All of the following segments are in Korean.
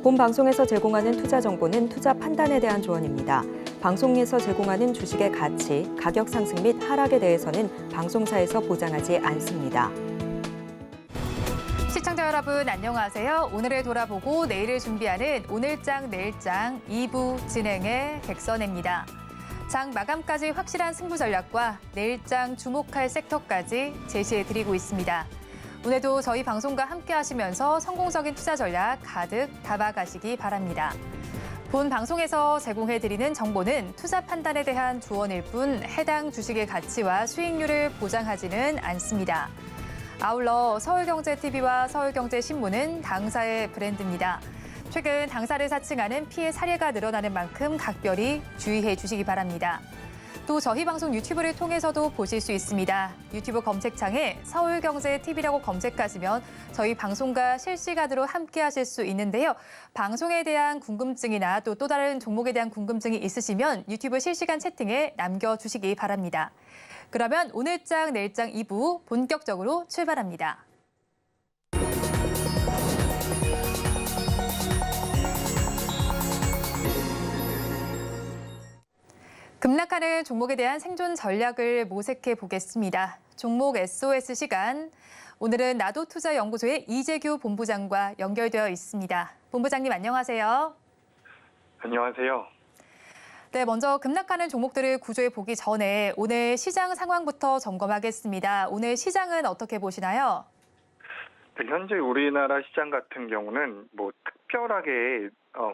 본 방송에서 제공하는 투자 정보는 투자 판단에 대한 조언입니다. 방송에서 제공하는 주식의 가치, 가격 상승 및 하락에 대해서는 방송사에서 보장하지 않습니다. 시청자 여러분 안녕하세요. 오늘을 돌아보고 내일을 준비하는 오늘장 내일장 2부 진행의 백선혜입니다. 장 마감까지 확실한 승부 전략과 내일장 주목할 섹터까지 제시해드리고 있습니다. 오늘도 저희 방송과 함께 하시면서 성공적인 투자 전략 가득 담아가시기 바랍니다. 본 방송에서 제공해드리는 정보는 투자 판단에 대한 조언일 뿐 해당 주식의 가치와 수익률을 보장하지는 않습니다. 아울러 서울경제TV와 서울경제신문은 당사의 브랜드입니다. 최근 당사를 사칭하는 피해 사례가 늘어나는 만큼 각별히 주의해 주시기 바랍니다. 또 저희 방송 유튜브를 통해서도 보실 수 있습니다. 유튜브 검색창에 서울경제TV라고 검색하시면 저희 방송과 실시간으로 함께 하실 수 있는데요. 방송에 대한 궁금증이나 또 다른 종목에 대한 궁금증이 있으시면 유튜브 실시간 채팅에 남겨주시기 바랍니다. 그러면 오늘장 내일장 2부 본격적으로 출발합니다. 급락하는 종목에 대한 생존 전략을 모색해 보겠습니다. 종목 SOS 시간. 오늘은 나도투자연구소의 이재규 본부장과 연결되어 있습니다. 본부장님 안녕하세요. 안녕하세요. 네, 먼저 급락하는 종목들을 구조해 보기 전에 오늘 시장 상황부터 점검하겠습니다. 오늘 시장은 어떻게 보시나요? 네, 현재 우리나라 시장 같은 경우는 특별하게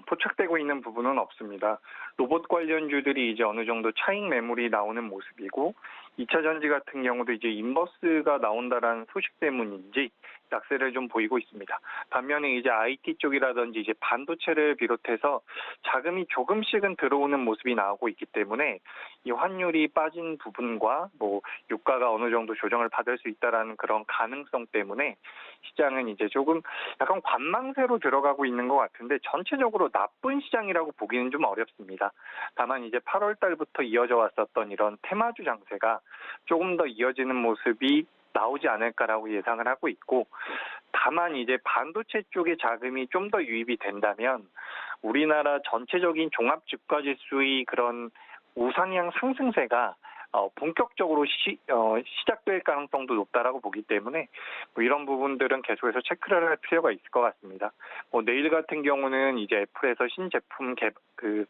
포착되고 있는 부분은 없습니다. 로봇 관련주들이 이제 어느 정도 차익 매물이 나오는 모습이고 2차 전지 같은 경우도 이제 인버스가 나온다라는 소식 때문인지 약세를 좀 보이고 있습니다. 반면에 이제 IT 쪽이라든지 이제 반도체를 비롯해서 자금이 조금씩은 들어오는 모습이 나오고 있기 때문에 이 환율이 빠진 부분과 유가가 어느 정도 조정을 받을 수 있다라는 그런 가능성 때문에 시장은 이제 조금 약간 관망세로 들어가고 있는 것 같은데 전체적으로 나쁜 시장이라고 보기는 좀 어렵습니다. 다만 이제 8월 달부터 이어져 왔었던 이런 테마주 장세가 조금 더 이어지는 모습이 나오지 않을까라고 예상을 하고 있고, 다만 이제 반도체 쪽에 자금이 좀 더 유입이 된다면 우리나라 전체적인 종합주가지수의 그런 우상향 상승세가 본격적으로 시작될 가능성도 높다라고 보기 때문에 이런 부분들은 계속해서 체크를 할 필요가 있을 것 같습니다. 내일 같은 경우는 이제 애플에서 신제품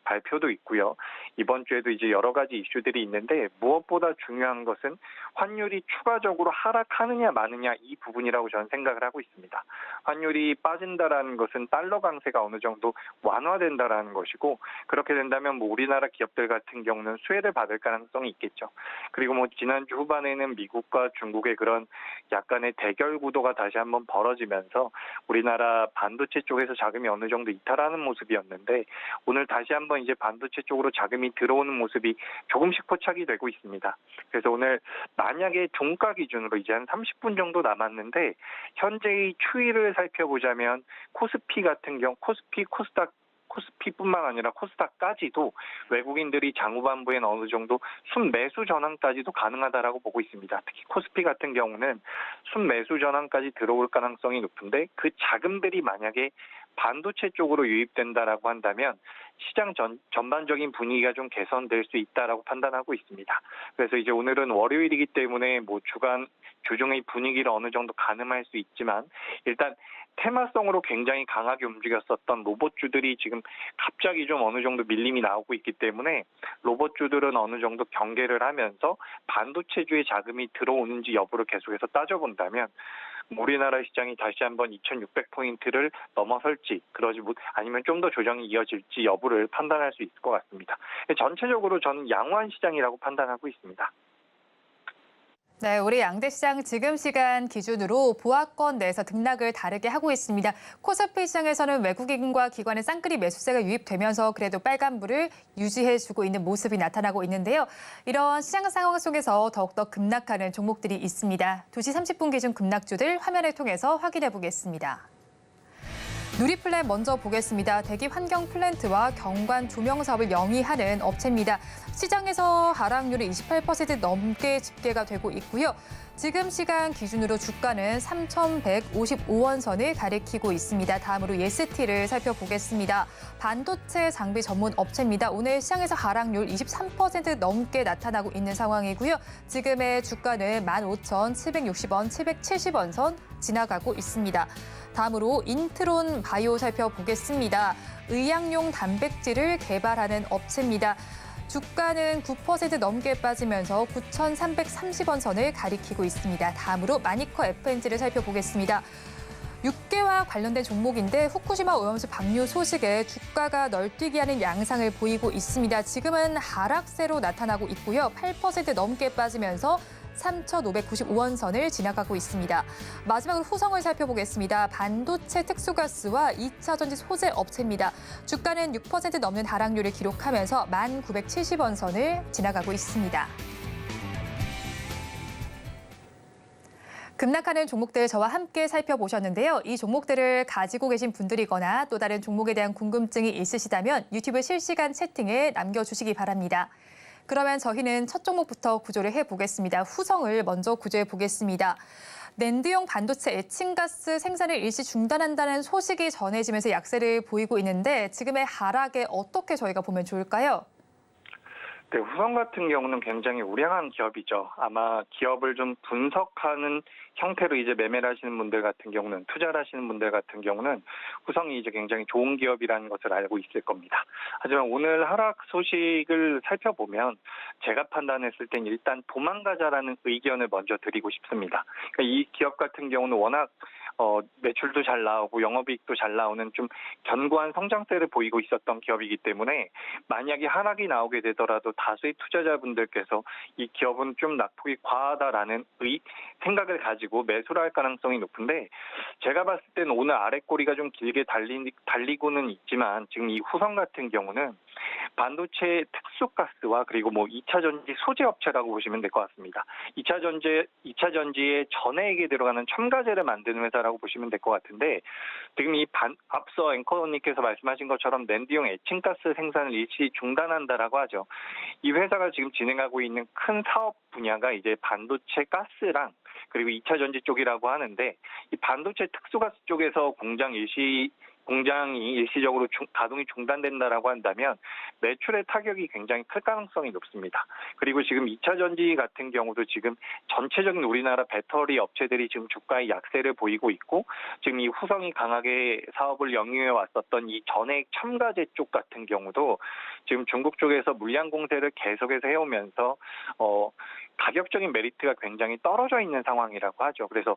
발표도 있고요. 이번 주에도 이제 여러 가지 이슈들이 있는데 무엇보다 중요한 것은 환율이 추가적으로 하락하느냐 마느냐 이 부분이라고 저는 생각을 하고 있습니다. 환율이 빠진다라는 것은 달러 강세가 어느 정도 완화된다라는 것이고, 그렇게 된다면 우리나라 기업들 같은 경우는 수혜를 받을 가능성이 있겠죠. 그리고 지난주 후반에는 미국과 중국의 그런 약간의 대결 구도가 다시 한번 벌어지면서 우리나라 반도체 쪽에서 자금이 어느 정도 이탈하는 모습이었는데 오늘 다시 한번 이제 반도체 쪽으로 자금이 들어오는 모습이 조금씩 포착이 되고 있습니다. 그래서 오늘 만약에 종가 기준으로 이제 한 30분 정도 남았는데 현재의 추이를 살펴보자면 코스피 같은 경우 코스피뿐만 아니라 코스닥까지도 외국인들이 장후반부엔 어느 정도 순매수 전환까지도 가능하다라고 보고 있습니다. 특히 코스피 같은 경우는 순매수 전환까지 들어올 가능성이 높은데 그 자금들이 만약에 반도체 쪽으로 유입된다라고 한다면 시장 전반적인 분위기가 좀 개선될 수 있다라고 판단하고 있습니다. 그래서 이제 오늘은 월요일이기 때문에 주간 주중의 분위기를 어느 정도 가늠할 수 있지만 일단 테마성으로 굉장히 강하게 움직였었던 로봇주들이 지금 갑자기 좀 어느 정도 밀림이 나오고 있기 때문에 로봇주들은 어느 정도 경계를 하면서 반도체주의 자금이 들어오는지 여부를 계속해서 따져본다면 우리나라 시장이 다시 한번 2600포인트를 넘어설지 아니면 좀 더 조정이 이어질지 여부를 판단할 수 있을 것 같습니다. 전체적으로 저는 양호한 시장이라고 판단하고 있습니다. 네, 우리 양대 시장 지금 시간 기준으로 보합권 내에서 등락을 다르게 하고 있습니다. 코스피 시장에서는 외국인과 기관의 쌍끌이 매수세가 유입되면서 그래도 빨간불을 유지해주고 있는 모습이 나타나고 있는데요. 이런 시장 상황 속에서 더욱더 급락하는 종목들이 있습니다. 2시 30분 기준 급락주들 화면을 통해서 확인해 보겠습니다. 누리플랜 먼저 보겠습니다. 대기 환경 플랜트와 경관 조명 사업을 영위하는 업체입니다. 시장에서 하락률이 28% 넘게 집계가 되고 있고요. 지금 시간 기준으로 주가는 3,155원 선을 가리키고 있습니다. 다음으로 예스티를 살펴보겠습니다. 반도체 장비 전문 업체입니다. 오늘 시장에서 하락률 23% 넘게 나타나고 있는 상황이고요. 지금의 주가는 15,760원, 770원 선 지나가고 있습니다. 다음으로 인트론 바이오 살펴보겠습니다. 의약용 단백질을 개발하는 업체입니다. 주가는 9% 넘게 빠지면서 9,330원 선을 가리키고 있습니다. 다음으로 마니커 FNG를 살펴보겠습니다. 육계와 관련된 종목인데 후쿠시마 오염수 방류 소식에 주가가 널뛰기 하는 양상을 보이고 있습니다. 지금은 하락세로 나타나고 있고요. 8% 넘게 빠지면서 3,595원 선을 지나가고 있습니다. 마지막으로 후성을 살펴보겠습니다. 반도체 특수가스와 2차 전지 소재 업체입니다. 주가는 6% 넘는 하락률을 기록하면서 1,970원 선을 지나가고 있습니다. 급락하는 종목들 저와 함께 살펴보셨는데요. 이 종목들을 가지고 계신 분들이거나 또 다른 종목에 대한 궁금증이 있으시다면 유튜브 실시간 채팅에 남겨주시기 바랍니다. 그러면 저희는 첫 종목부터 구조를 해보겠습니다. 후성을 먼저 구조해 보겠습니다. 낸드용 반도체 에칭가스 생산을 일시 중단한다는 소식이 전해지면서 약세를 보이고 있는데 지금의 하락에 어떻게 저희가 보면 좋을까요? 네, 후성 같은 경우는 굉장히 우량한 기업이죠. 아마 기업을 좀 분석하는 형태로 이제 매매를 하시는 분들 같은 경우는, 투자를 하시는 분들 같은 경우는 후성이 이제 굉장히 좋은 기업이라는 것을 알고 있을 겁니다. 하지만 오늘 하락 소식을 살펴보면 제가 판단했을 땐 일단 도망가자라는 의견을 먼저 드리고 싶습니다. 그러니까 이 기업 같은 경우는 워낙 매출도 잘 나오고 영업이익도 잘 나오는 좀 견고한 성장세를 보이고 있었던 기업이기 때문에 만약에 하락이 나오게 되더라도 다수의 투자자분들께서 이 기업은 좀 낙폭이 과하다라는 생각을 가지고 매수를 할 가능성이 높은데 제가 봤을 때는 오늘 아랫꼬리가 좀 길게 달리고는 있지만 지금 이 후성 같은 경우는 반도체 특수가스와 그리고 2차 전지 소재 업체라고 보시면 될 것 같습니다. 2차 전지의 전해액에 들어가는 첨가제를 만드는 회사라고 보시면 될 것 같은데 지금 앞서 앵커님께서 말씀하신 것처럼 낸드용 에칭가스 생산을 일시 중단한다라고 하죠. 이 회사가 지금 진행하고 있는 큰 사업 분야가 이제 반도체 가스랑 그리고 2차 전지 쪽이라고 하는데 이 반도체 특수가스 쪽에서 공장이 일시적으로 가동이 중단된다라고 한다면 매출의 타격이 굉장히 클 가능성이 높습니다. 그리고 지금 2차 전지 같은 경우도 지금 전체적인 우리나라 배터리 업체들이 지금 주가의 약세를 보이고 있고 지금 이 후성이 강하게 사업을 영위해 왔었던 이 전해액 첨가제 쪽 같은 경우도 지금 중국 쪽에서 물량 공세를 계속해서 해오면서 가격적인 메리트가 굉장히 떨어져 있는 상황이라고 하죠. 그래서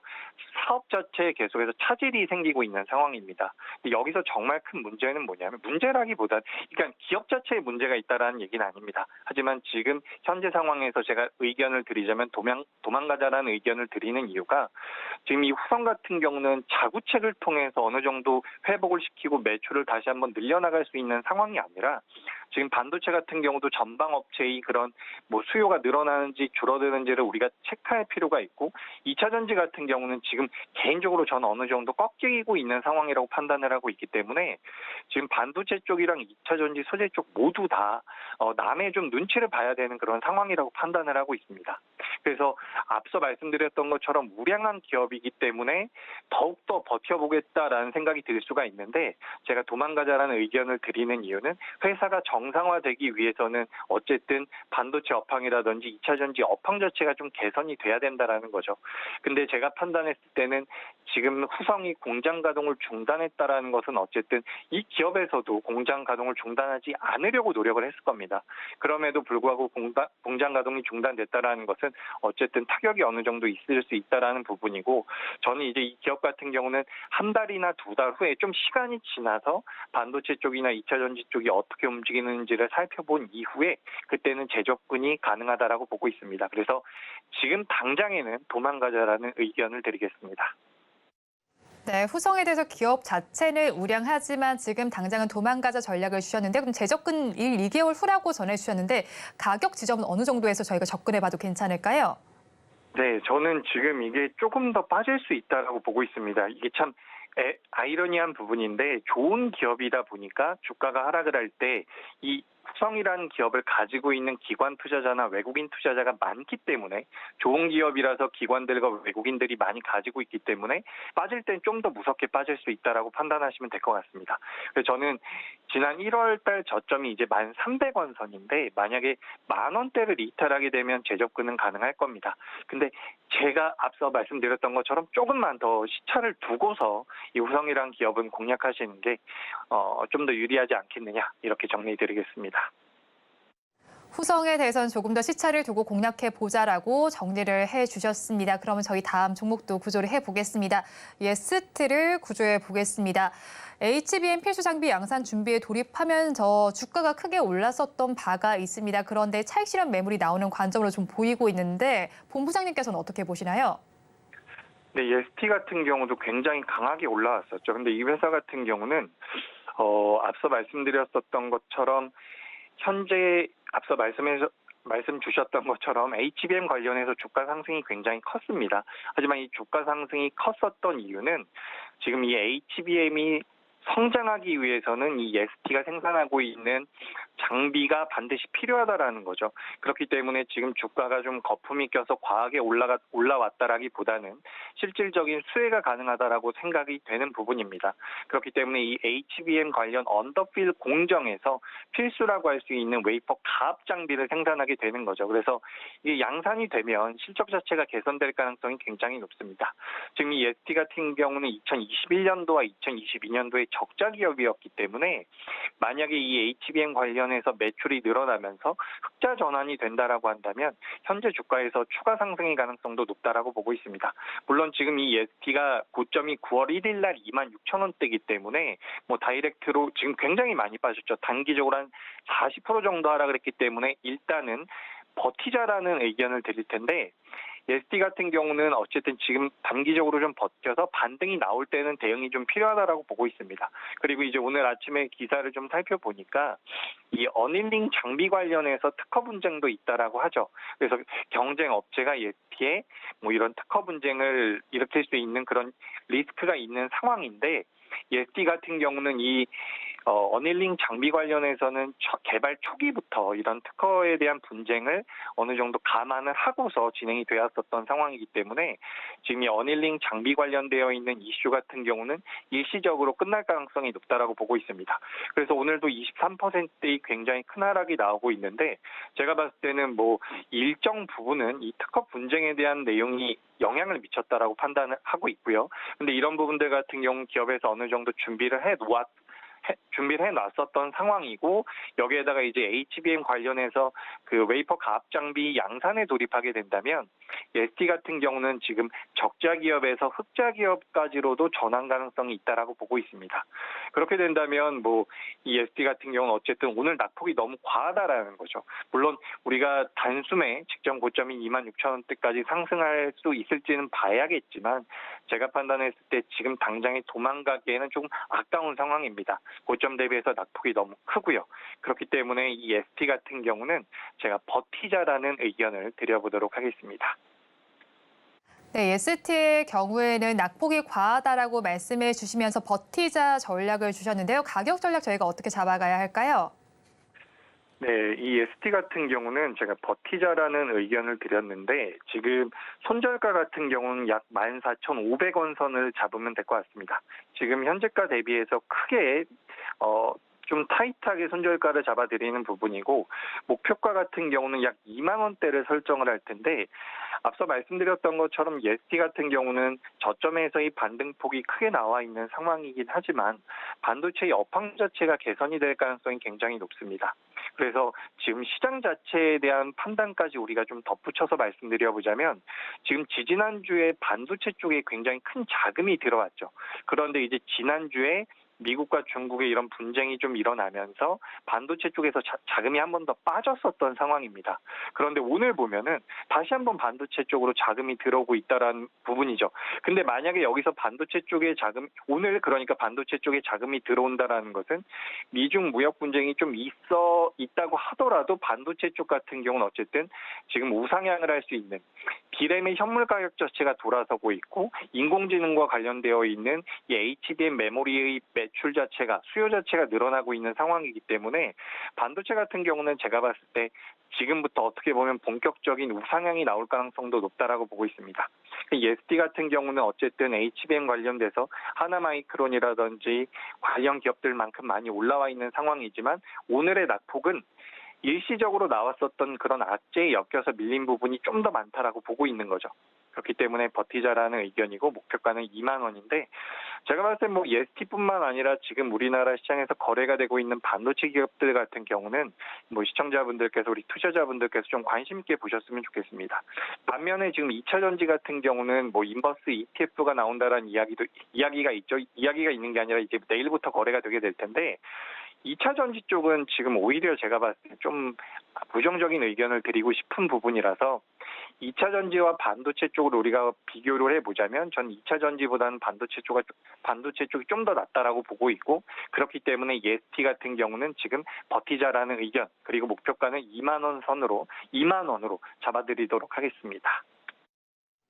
사업 자체에 계속해서 차질이 생기고 있는 상황입니다. 여기서 정말 큰 문제는 뭐냐면 문제라기보단 그러니까 기업 자체에 문제가 있다라는 얘기는 아닙니다. 하지만 지금 현재 상황에서 제가 의견을 드리자면 도망가자라는 의견을 드리는 이유가 지금 이 후성 같은 경우는 자구책을 통해서 어느 정도 회복을 시키고 매출을 다시 한번 늘려나갈 수 있는 상황이 아니라 지금 반도체 같은 경우도 전방 업체의 그런 수요가 늘어나는지 줄어드는지를 우리가 체크할 필요가 있고 2차 전지 같은 경우는 지금 개인적으로 저는 어느 정도 꺾이고 있는 상황이라고 판단을 하고 있기 때문에 지금 반도체 쪽이랑 2차 전지 소재 쪽 모두 다 남의 좀 눈치를 봐야 되는 그런 상황이라고 판단을 하고 있습니다. 그래서 앞서 말씀드렸던 것처럼 우량한 기업이기 때문에 더욱더 버텨보겠다라는 생각이 들 수가 있는데 제가 도망가자라는 의견을 드리는 이유는 회사가 정상화되기 위해서는 어쨌든 반도체 업황이라든지 2차 전지 업황 자체가 좀 개선이 돼야 된다라는 거죠. 근데 제가 판단했을 때는 지금 후성이 공장 가동을 중단했다라는 것은 어쨌든 이 기업에서도 공장 가동을 중단하지 않으려고 노력을 했을 겁니다. 그럼에도 불구하고 공장 가동이 중단됐다라는 것은 어쨌든 타격이 어느 정도 있을 수 있다라는 부분이고 저는 이제 이 기업 같은 경우는 한 달이나 두 달 후에 좀 시간이 지나서 반도체 쪽이나 2차 전지 쪽이 어떻게 움직이는지를 살펴본 이후에 그때는 재접근이 가능하다라고 보고 있습니다. 그래서 지금 당장에는 도망가자라는 의견을 드리겠습니다. 네, 후성에 대해서 기업 자체는 우량하지만 지금 당장은 도망가자 전략을 주셨는데 그럼 재접근 1, 2개월 후라고 전해주셨는데 가격 지점은 어느 정도에서 저희가 접근해봐도 괜찮을까요? 네, 저는 지금 이게 조금 더 빠질 수 있다라고 보고 있습니다. 이게 참 아이러니한 부분인데 좋은 기업이다 보니까 주가가 하락을 할 때 이 후성이라는 기업을 가지고 있는 기관 투자자나 외국인 투자자가 많기 때문에 좋은 기업이라서 기관들과 외국인들이 많이 가지고 있기 때문에 빠질 땐 좀 더 무섭게 빠질 수 있다라고 판단하시면 될 것 같습니다. 그래서 저는 지난 1월 달 저점이 이제 1,300원 선인데 만약에 10,000원대를 이탈하게 되면 재접근은 가능할 겁니다. 근데 제가 앞서 말씀드렸던 것처럼 조금만 더 시차를 두고서 이 후성이라는 기업은 공략하시는 게 좀 더 유리하지 않겠느냐 이렇게 정리드리겠습니다. 후성에 대해서는 조금 더 시차를 두고 공략해 보자라고 정리를 해주셨습니다. 그러면 저희 다음 종목도 구조를 해보겠습니다. 예스트를 구조해 보겠습니다. HBM 필수 장비 양산 준비에 돌입하면서 주가가 크게 올랐었던 바가 있습니다. 그런데 차익 실현 매물이 나오는 관점으로 좀 보이고 있는데 본부장님께서는 어떻게 보시나요? 네, EST 같은 경우도 굉장히 강하게 올라왔었죠. 근데 이 회사 같은 경우는 앞서 말씀드렸었던 것처럼 현재 앞서 말씀 주셨던 것처럼 HBM 관련해서 주가 상승이 굉장히 컸습니다. 하지만 이 주가 상승이 컸었던 이유는 지금 이 HBM이 성장하기 위해서는 이 EST가 생산하고 있는 장비가 반드시 필요하다라는 거죠. 그렇기 때문에 지금 주가가 좀 거품이 껴서 과하게 올라왔다라기보다는 실질적인 수혜가 가능하다라고 생각이 되는 부분입니다. 그렇기 때문에 이 HBM 관련 언더필 공정에서 필수라고 할 수 있는 웨이퍼 가압 장비를 생산하게 되는 거죠. 그래서 이게 양산이 되면 실적 자체가 개선될 가능성이 굉장히 높습니다. 지금 이 EST 같은 경우는 2021년도와 2022년도에 적자 기업이었기 때문에 만약에 이 HBM 관련해서 매출이 늘어나면서 흑자 전환이 된다라고 한다면 현재 주가에서 추가 상승의 가능성도 높다라고 보고 있습니다. 물론 지금 이 EST가 고점이 9월 1일 날 26,000원대이기 때문에 뭐 다이렉트로 지금 굉장히 많이 빠졌죠. 단기적으로 한 40% 정도 하락을 했기 때문에 일단은 버티자라는 의견을 드릴 텐데 EST 같은 경우는 어쨌든 지금 단기적으로 좀 버텨서 반등이 나올 때는 대응이 좀 필요하다라고 보고 있습니다. 그리고 이제 오늘 아침에 기사를 좀 살펴보니까 이 어닐링 장비 관련해서 특허 분쟁도 있다라고 하죠. 그래서 경쟁 업체가 EST에 뭐 이런 특허 분쟁을 일으킬 수 있는 그런 리스크가 있는 상황인데 EST 같은 경우는 이 어닐링 장비 관련해서는 개발 초기부터 이런 특허에 대한 분쟁을 어느 정도 감안을 하고서 진행이 되었었던 상황이기 때문에 지금 이 어닐링 장비 관련되어 있는 이슈 같은 경우는 일시적으로 끝날 가능성이 높다라고 보고 있습니다. 그래서 오늘도 23%의 굉장히 큰 하락이 나오고 있는데 제가 봤을 때는 뭐 일정 부분은 이 특허 분쟁에 대한 내용이 영향을 미쳤다라고 판단을 하고 있고요. 근데 이런 부분들 같은 경우 기업에서 어느 정도 준비를 해놨었던 상황이고 여기에다가 이제 HBM 관련해서 그 웨이퍼 가압 장비 양산에 돌입하게 된다면 EST 같은 경우는 지금 적자 기업에서 흑자 기업까지로도 전환 가능성이 있다라고 보고 있습니다. 그렇게 된다면 뭐 이 EST 같은 경우는 어쨌든 오늘 낙폭이 너무 과하다라는 거죠. 물론 우리가 단숨에 직전 고점인 26,000원대까지 상승할 수 있을지는 봐야겠지만 제가 판단했을 때 지금 당장에 도망가기에는 조금 아까운 상황입니다. 고점 대비해서 낙폭이 너무 크고요. 그렇기 때문에 이 EST 같은 경우는 제가 버티자라는 의견을 드려보도록 하겠습니다. 네, EST의 경우에는 낙폭이 과하다라고 말씀해 주시면서 버티자 전략을 주셨는데요. 가격 전략 저희가 어떻게 잡아가야 할까요? 네, 이 EST 같은 경우는 제가 버티자라는 의견을 드렸는데 지금 손절가 같은 경우는 약 14,500원 선을 잡으면 될 것 같습니다. 지금 현재가 대비해서 크게 좀 타이트하게 손절가를 잡아드리는 부분이고 목표가 같은 경우는 약 2만 원대를 설정을 할 텐데 앞서 말씀드렸던 것처럼 EST 같은 경우는 저점에서의 반등폭이 크게 나와 있는 상황이긴 하지만 반도체의 업황 자체가 개선이 될 가능성이 굉장히 높습니다. 그래서 지금 시장 자체에 대한 판단까지 우리가 좀 덧붙여서 말씀드려보자면 지금 지지난주에 반도체 쪽에 굉장히 큰 자금이 들어왔죠. 그런데 이제 지난주에 미국과 중국의 이런 분쟁이 좀 일어나면서 반도체 쪽에서 자금이 한 번 더 빠졌었던 상황입니다. 그런데 오늘 보면은 다시 한번 반도체 쪽으로 자금이 들어오고 있다라는 부분이죠. 근데 만약에 여기서 반도체 쪽에 오늘 그러니까 반도체 쪽에 자금이 들어온다라는 것은 미중 무역 분쟁이 좀 있다고 하더라도 반도체 쪽 같은 경우는 어쨌든 지금 우상향을 할 수 있는 D램의 현물 가격 자체가 돌아서고 있고 인공지능과 관련되어 있는 이 HBM 메모리의 매출 자체가 수요 자체가 늘어나고 있는 상황이기 때문에 반도체 같은 경우는 제가 봤을 때 지금부터 어떻게 보면 본격적인 우상향이 나올 가능성도 높다라고 보고 있습니다. ST 같은 경우는 어쨌든 HBM 관련돼서 하나마이크론이라든지 관련 기업들만큼 많이 올라와 있는 상황이지만 오늘의 낙폭은 일시적으로 나왔었던 그런 악재에 엮여서 밀린 부분이 좀 더 많다라고 보고 있는 거죠. 그렇기 때문에 버티자라는 의견이고 목표가는 2만 원인데 제가 봤을 때 뭐 EST뿐만 아니라 지금 우리나라 시장에서 거래가 되고 있는 반도체 기업들 같은 경우는 뭐 시청자분들께서 우리 투자자분들께서 좀 관심 있게 보셨으면 좋겠습니다. 반면에 지금 2차 전지 같은 경우는 뭐 인버스 ETF가 나온다라는 이야기가 있죠. 이야기가 있는 게 아니라 이제 내일부터 거래가 되게 될 텐데 2차 전지 쪽은 지금 오히려 제가 봤을 때 좀 부정적인 의견을 드리고 싶은 부분이라서 2차 전지와 반도체 쪽을 우리가 비교를 해보자면 전 2차 전지보다는 반도체 쪽이 좀 더 낫다라고 보고 있고 그렇기 때문에 EST 같은 경우는 지금 버티자라는 의견 그리고 목표가는 2만 원으로 잡아드리도록 하겠습니다.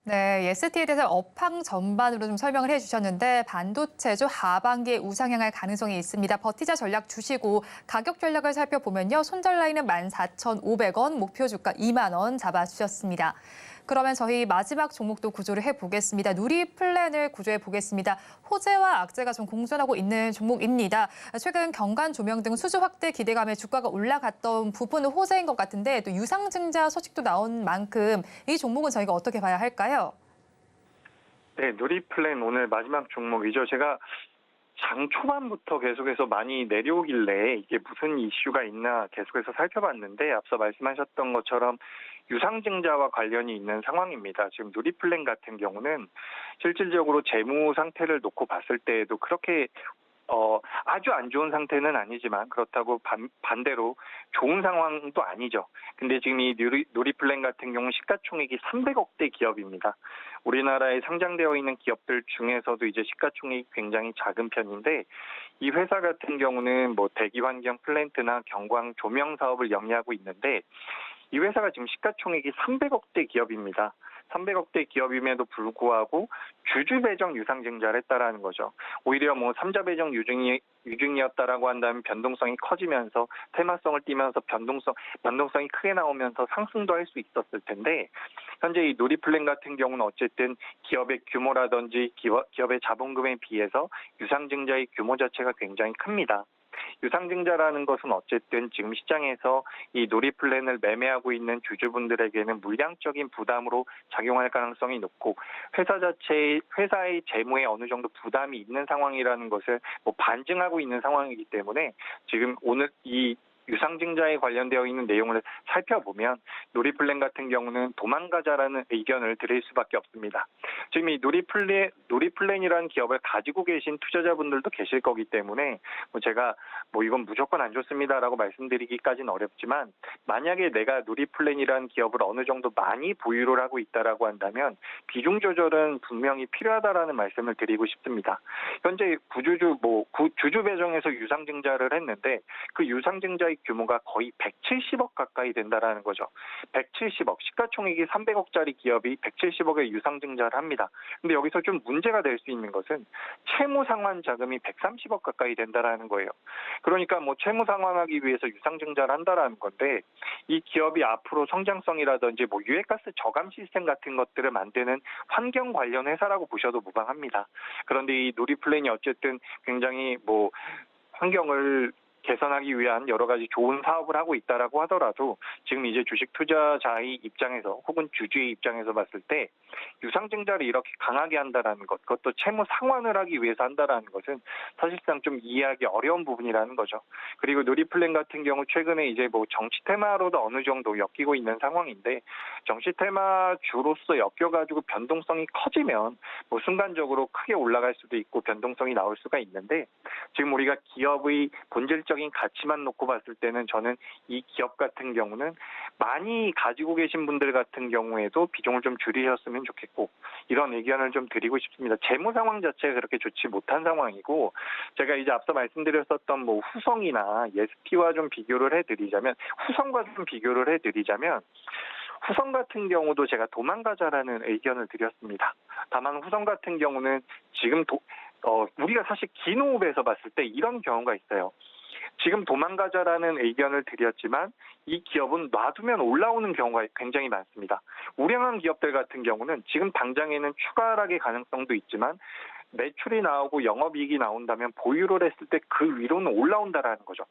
네, EST에 대해서 업황 전반으로 좀 설명을 해주셨는데 반도체주 하반기에 우상향할 가능성이 있습니다. 버티자 전략 주시고 가격 전략을 살펴보면요. 손절 라인은 14,500원, 목표 주가 2만 원 잡아주셨습니다. 그러면 저희 마지막 종목도 구조를 해보겠습니다. 누리플랜을 구조해 보겠습니다. 호재와 악재가 좀 공존하고 있는 종목입니다. 최근 경관 조명 등 수주 확대 기대감에 주가가 올라갔던 부분은 호재인 것 같은데 또 유상증자 소식도 나온 만큼 이 종목은 저희가 어떻게 봐야 할까요? 네, 누리플랜 오늘 마지막 종목이죠. 제가 장 초반부터 계속해서 많이 내려오길래 이게 무슨 이슈가 있나 계속해서 살펴봤는데 앞서 말씀하셨던 것처럼 유상증자와 관련이 있는 상황입니다. 지금 누리플랜 같은 경우는 실질적으로 재무 상태를 놓고 봤을 때에도 그렇게 아주 안 좋은 상태는 아니지만 그렇다고 반대로 좋은 상황도 아니죠. 근데 지금 이 누리플랜 같은 경우 시가총액이 300억대 기업입니다. 우리나라에 상장되어 있는 기업들 중에서도 이제 시가총액이 굉장히 작은 편인데 이 회사 같은 경우는 뭐 대기환경 플랜트나 경광 조명 사업을 영위하고 있는데 이 회사가 지금 시가총액이 300억대 기업입니다. 300억대 기업임에도 불구하고 주주 배정 유상증자를 했다라는 거죠. 오히려 뭐 3자 배정 유증이었다라고 한다면 변동성이 커지면서 테마성을 띠면서 변동성이 크게 나오면서 상승도 할 수 있었을 텐데 현재 이 누리플랜 같은 경우는 어쨌든 기업의 규모라든지 기업의 자본금에 비해서 유상증자의 규모 자체가 굉장히 큽니다. 유상증자라는 것은 어쨌든 지금 시장에서 이 누리플랜을 매매하고 있는 주주분들에게는 물량적인 부담으로 작용할 가능성이 높고 회사의 재무에 어느 정도 부담이 있는 상황이라는 것을 반증하고 있는 상황이기 때문에 지금 오늘 이 유상증자에 관련되어 있는 내용을 살펴보면 누리플랜 같은 경우는 도망가자라는 의견을 드릴 수밖에 없습니다. 지금 이 누리플랜이라는 기업을 가지고 계신 투자자분들도 계실 거기 때문에 제가 이건 무조건 안 좋습니다라고 말씀드리기까지는 어렵지만 만약에 내가 누리플랜이라는 기업을 어느 정도 많이 보유를 하고 있다라고 한다면 비중 조절은 분명히 필요하다라는 말씀을 드리고 싶습니다. 현재 주주 배정에서 유상증자를 했는데 그 유상증자의 규모가 거의 170억 가까이 된다라는 거죠. 170억, 시가총액이 300억짜리 기업이 170억의 유상증자를 합니다. 근데 여기서 좀 문제가 될 수 있는 것은 채무 상환 자금이 130억 가까이 된다라는 거예요. 그러니까 채무 상환하기 위해서 유상증자를 한다라는 건데 이 기업이 앞으로 성장성이라든지 유해가스 저감 시스템 같은 것들을 만드는 환경 관련 회사라고 보셔도 무방합니다. 그런데 이 누리플랜이 어쨌든 굉장히 환경을 개선하기 위한 여러 가지 좋은 사업을 하고 있다라고 하더라도 지금 이제 주식 투자자의 입장에서 혹은 주주의 입장에서 봤을 때 유상증자를 이렇게 강하게 한다라는 것, 그것도 채무 상환을 하기 위해서 한다라는 것은 사실상 좀 이해하기 어려운 부분이라는 거죠. 그리고 누리플랜 같은 경우 최근에 이제 뭐 정치 테마로도 어느 정도 엮이고 있는 상황인데 정치 테마주로서 엮여가지고 변동성이 커지면 뭐 순간적으로 크게 올라갈 수도 있고 변동성이 나올 수가 있는데 지금 우리가 기업의 본질적인 가치만 놓고 봤을 때는 저는 이 기업 같은 경우는 많이 가지고 계신 분들 같은 경우에도 비중을 좀 줄이셨으면 좋겠고 이런 의견을 좀 드리고 싶습니다. 재무 상황 자체가 그렇게 좋지 못한 상황이고 제가 이제 앞서 말씀드렸었던 뭐 후성이나 예스티와 좀 비교를 해드리자면 후성 같은 경우도 제가 도망가자라는 의견을 드렸습니다. 다만 후성 같은 경우는 지금 우리가 사실 긴 호흡에서 봤을 때 이런 경우가 있어요. 지금 도망가자라는 의견을 드렸지만 이 기업은 놔두면 올라오는 경우가 굉장히 많습니다. 우량한 기업들 같은 경우는 지금 당장에는 추가 하락의 가능성도 있지만 매출이 나오고 영업이익이 나온다면 보유를 했을 때 그 위로는 올라온다라는 거죠.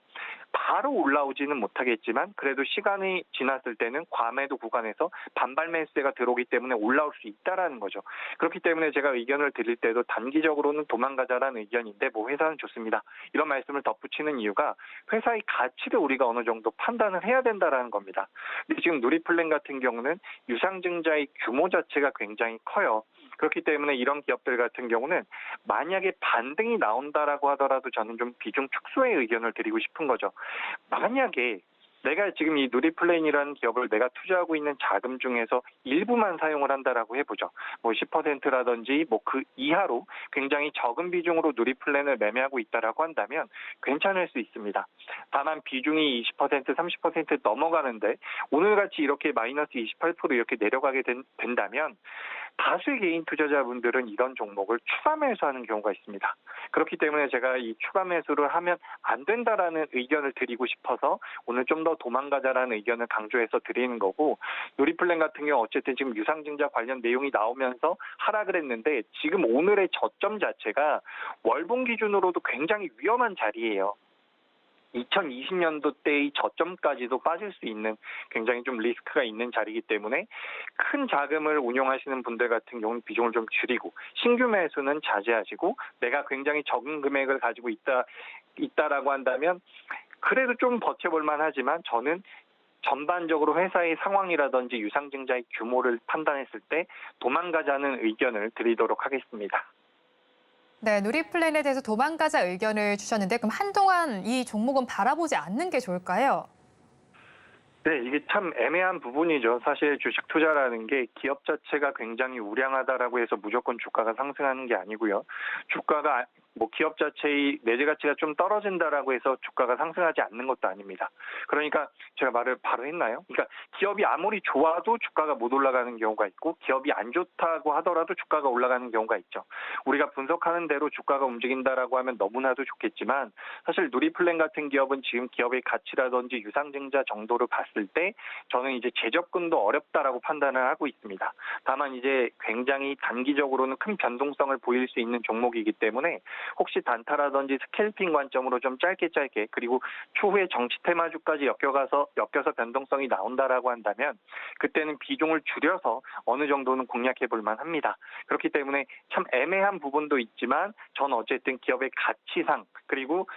바로 올라오지는 못하겠지만 그래도 시간이 지났을 때는 과매도 구간에서 반발 매수세가 들어오기 때문에 올라올 수 있다라는 거죠. 그렇기 때문에 제가 의견을 드릴 때도 단기적으로는 도망가자라는 의견인데 뭐 회사는 좋습니다. 이런 말씀을 덧붙이는 이유가 회사의 가치를 우리가 어느 정도 판단을 해야 된다라는 겁니다. 근데 지금 누리플랜 같은 경우는 유상증자의 규모 자체가 굉장히 커요. 그렇기 때문에 이런 기업들 같은 경우는 만약에 반등이 나온다라고 하더라도 저는 좀 비중 축소의 의견을 드리고 싶은 거죠. 만약에 내가 지금 이 누리플랜이라는 기업을 내가 투자하고 있는 자금 중에서 일부만 사용을 한다라고 해보죠. 뭐 10%라든지 뭐 그 이하로 굉장히 적은 비중으로 누리플랜을 매매하고 있다라고 한다면 괜찮을 수 있습니다. 다만 비중이 20%, 30% 넘어가는데 오늘같이 이렇게 마이너스 28% 이렇게 내려가게 된다면 다수의 개인 투자자분들은 이런 종목을 추가 매수하는 경우가 있습니다. 그렇기 때문에 제가 이 추가 매수를 하면 안 된다라는 의견을 드리고 싶어서 오늘 좀 더 도망가자라는 의견을 강조해서 드리는 거고 누리플랜 같은 경우 어쨌든 지금 유상증자 관련 내용이 나오면서 하락을 했는데 지금 오늘의 저점 자체가 월봉 기준으로도 굉장히 위험한 자리예요. 2020년도 때의 저점까지도 빠질 수 있는 굉장히 좀 리스크가 있는 자리이기 때문에 큰 자금을 운용하시는 분들 같은 경우는 비중을 좀 줄이고 신규 매수는 자제하시고 내가 굉장히 적은 금액을 가지고 있다라고 한다면 그래도 좀 버텨볼만 하지만 저는 전반적으로 회사의 상황이라든지 유상증자의 규모를 판단했을 때 도망가자는 의견을 드리도록 하겠습니다. 네, 누리플랜에 대해서 도망가자 의견을 주셨는데 그럼 한동안 이 종목은 바라보지 않는 게 좋을까요? 네, 이게 참 애매한 부분이죠. 사실 주식 투자라는 게 기업 자체가 굉장히 우량하다라고 해서 무조건 주가가 상승하는 게 아니고요. 주가가 뭐 기업 자체의 내재 가치가 좀 떨어진다라고 해서 주가가 상승하지 않는 것도 아닙니다. 그러니까 제가 말을 바로 했나요? 그러니까 기업이 아무리 좋아도 주가가 못 올라가는 경우가 있고 기업이 안 좋다고 하더라도 주가가 올라가는 경우가 있죠. 우리가 분석하는 대로 주가가 움직인다라고 하면 너무나도 좋겠지만 사실 누리플랜 같은 기업은 지금 기업의 가치라든지 유상증자 정도를 봤을 때 저는 이제 재접근도 어렵다라고 판단을 하고 있습니다. 다만 이제 굉장히 단기적으로는 큰 변동성을 보일 수 있는 종목이기 때문에 혹시 단타라든지 스캘핑 관점으로 좀 짧게 그리고 추후에 정치 테마주까지 엮여서 변동성이 나온다라고 한다면 그때는 비중을 줄여서 어느 정도는 공략해 볼 만합니다. 그렇기 때문에 참 애매한 부분도 있지만 전 어쨌든 기업의 가치상 그리고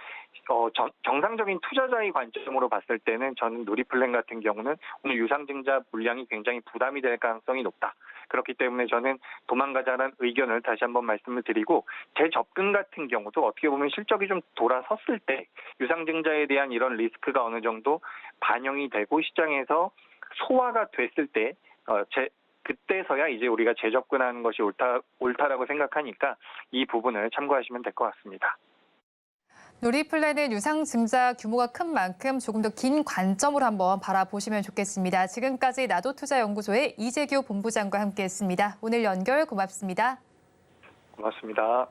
정상적인 투자자의 관점으로 봤을 때는 저는 누리플랜 같은 경우는 오늘 유상증자 물량이 굉장히 부담이 될 가능성이 높다. 그렇기 때문에 저는 도망가자는 의견을 다시 한번 말씀을 드리고 재접근 같은 경우도 어떻게 보면 실적이 좀 돌아섰을 때 유상증자에 대한 이런 리스크가 어느 정도 반영이 되고 시장에서 소화가 됐을 때 그때서야 이제 우리가 재접근하는 것이 옳다라고 생각하니까 이 부분을 참고하시면 될 것 같습니다. 누리플랜은 유상증자 규모가 큰 만큼 조금 더 긴 관점으로 한번 바라보시면 좋겠습니다. 지금까지 나도투자연구소의 이재규 본부장과 함께했습니다. 오늘 연결 고맙습니다. 고맙습니다.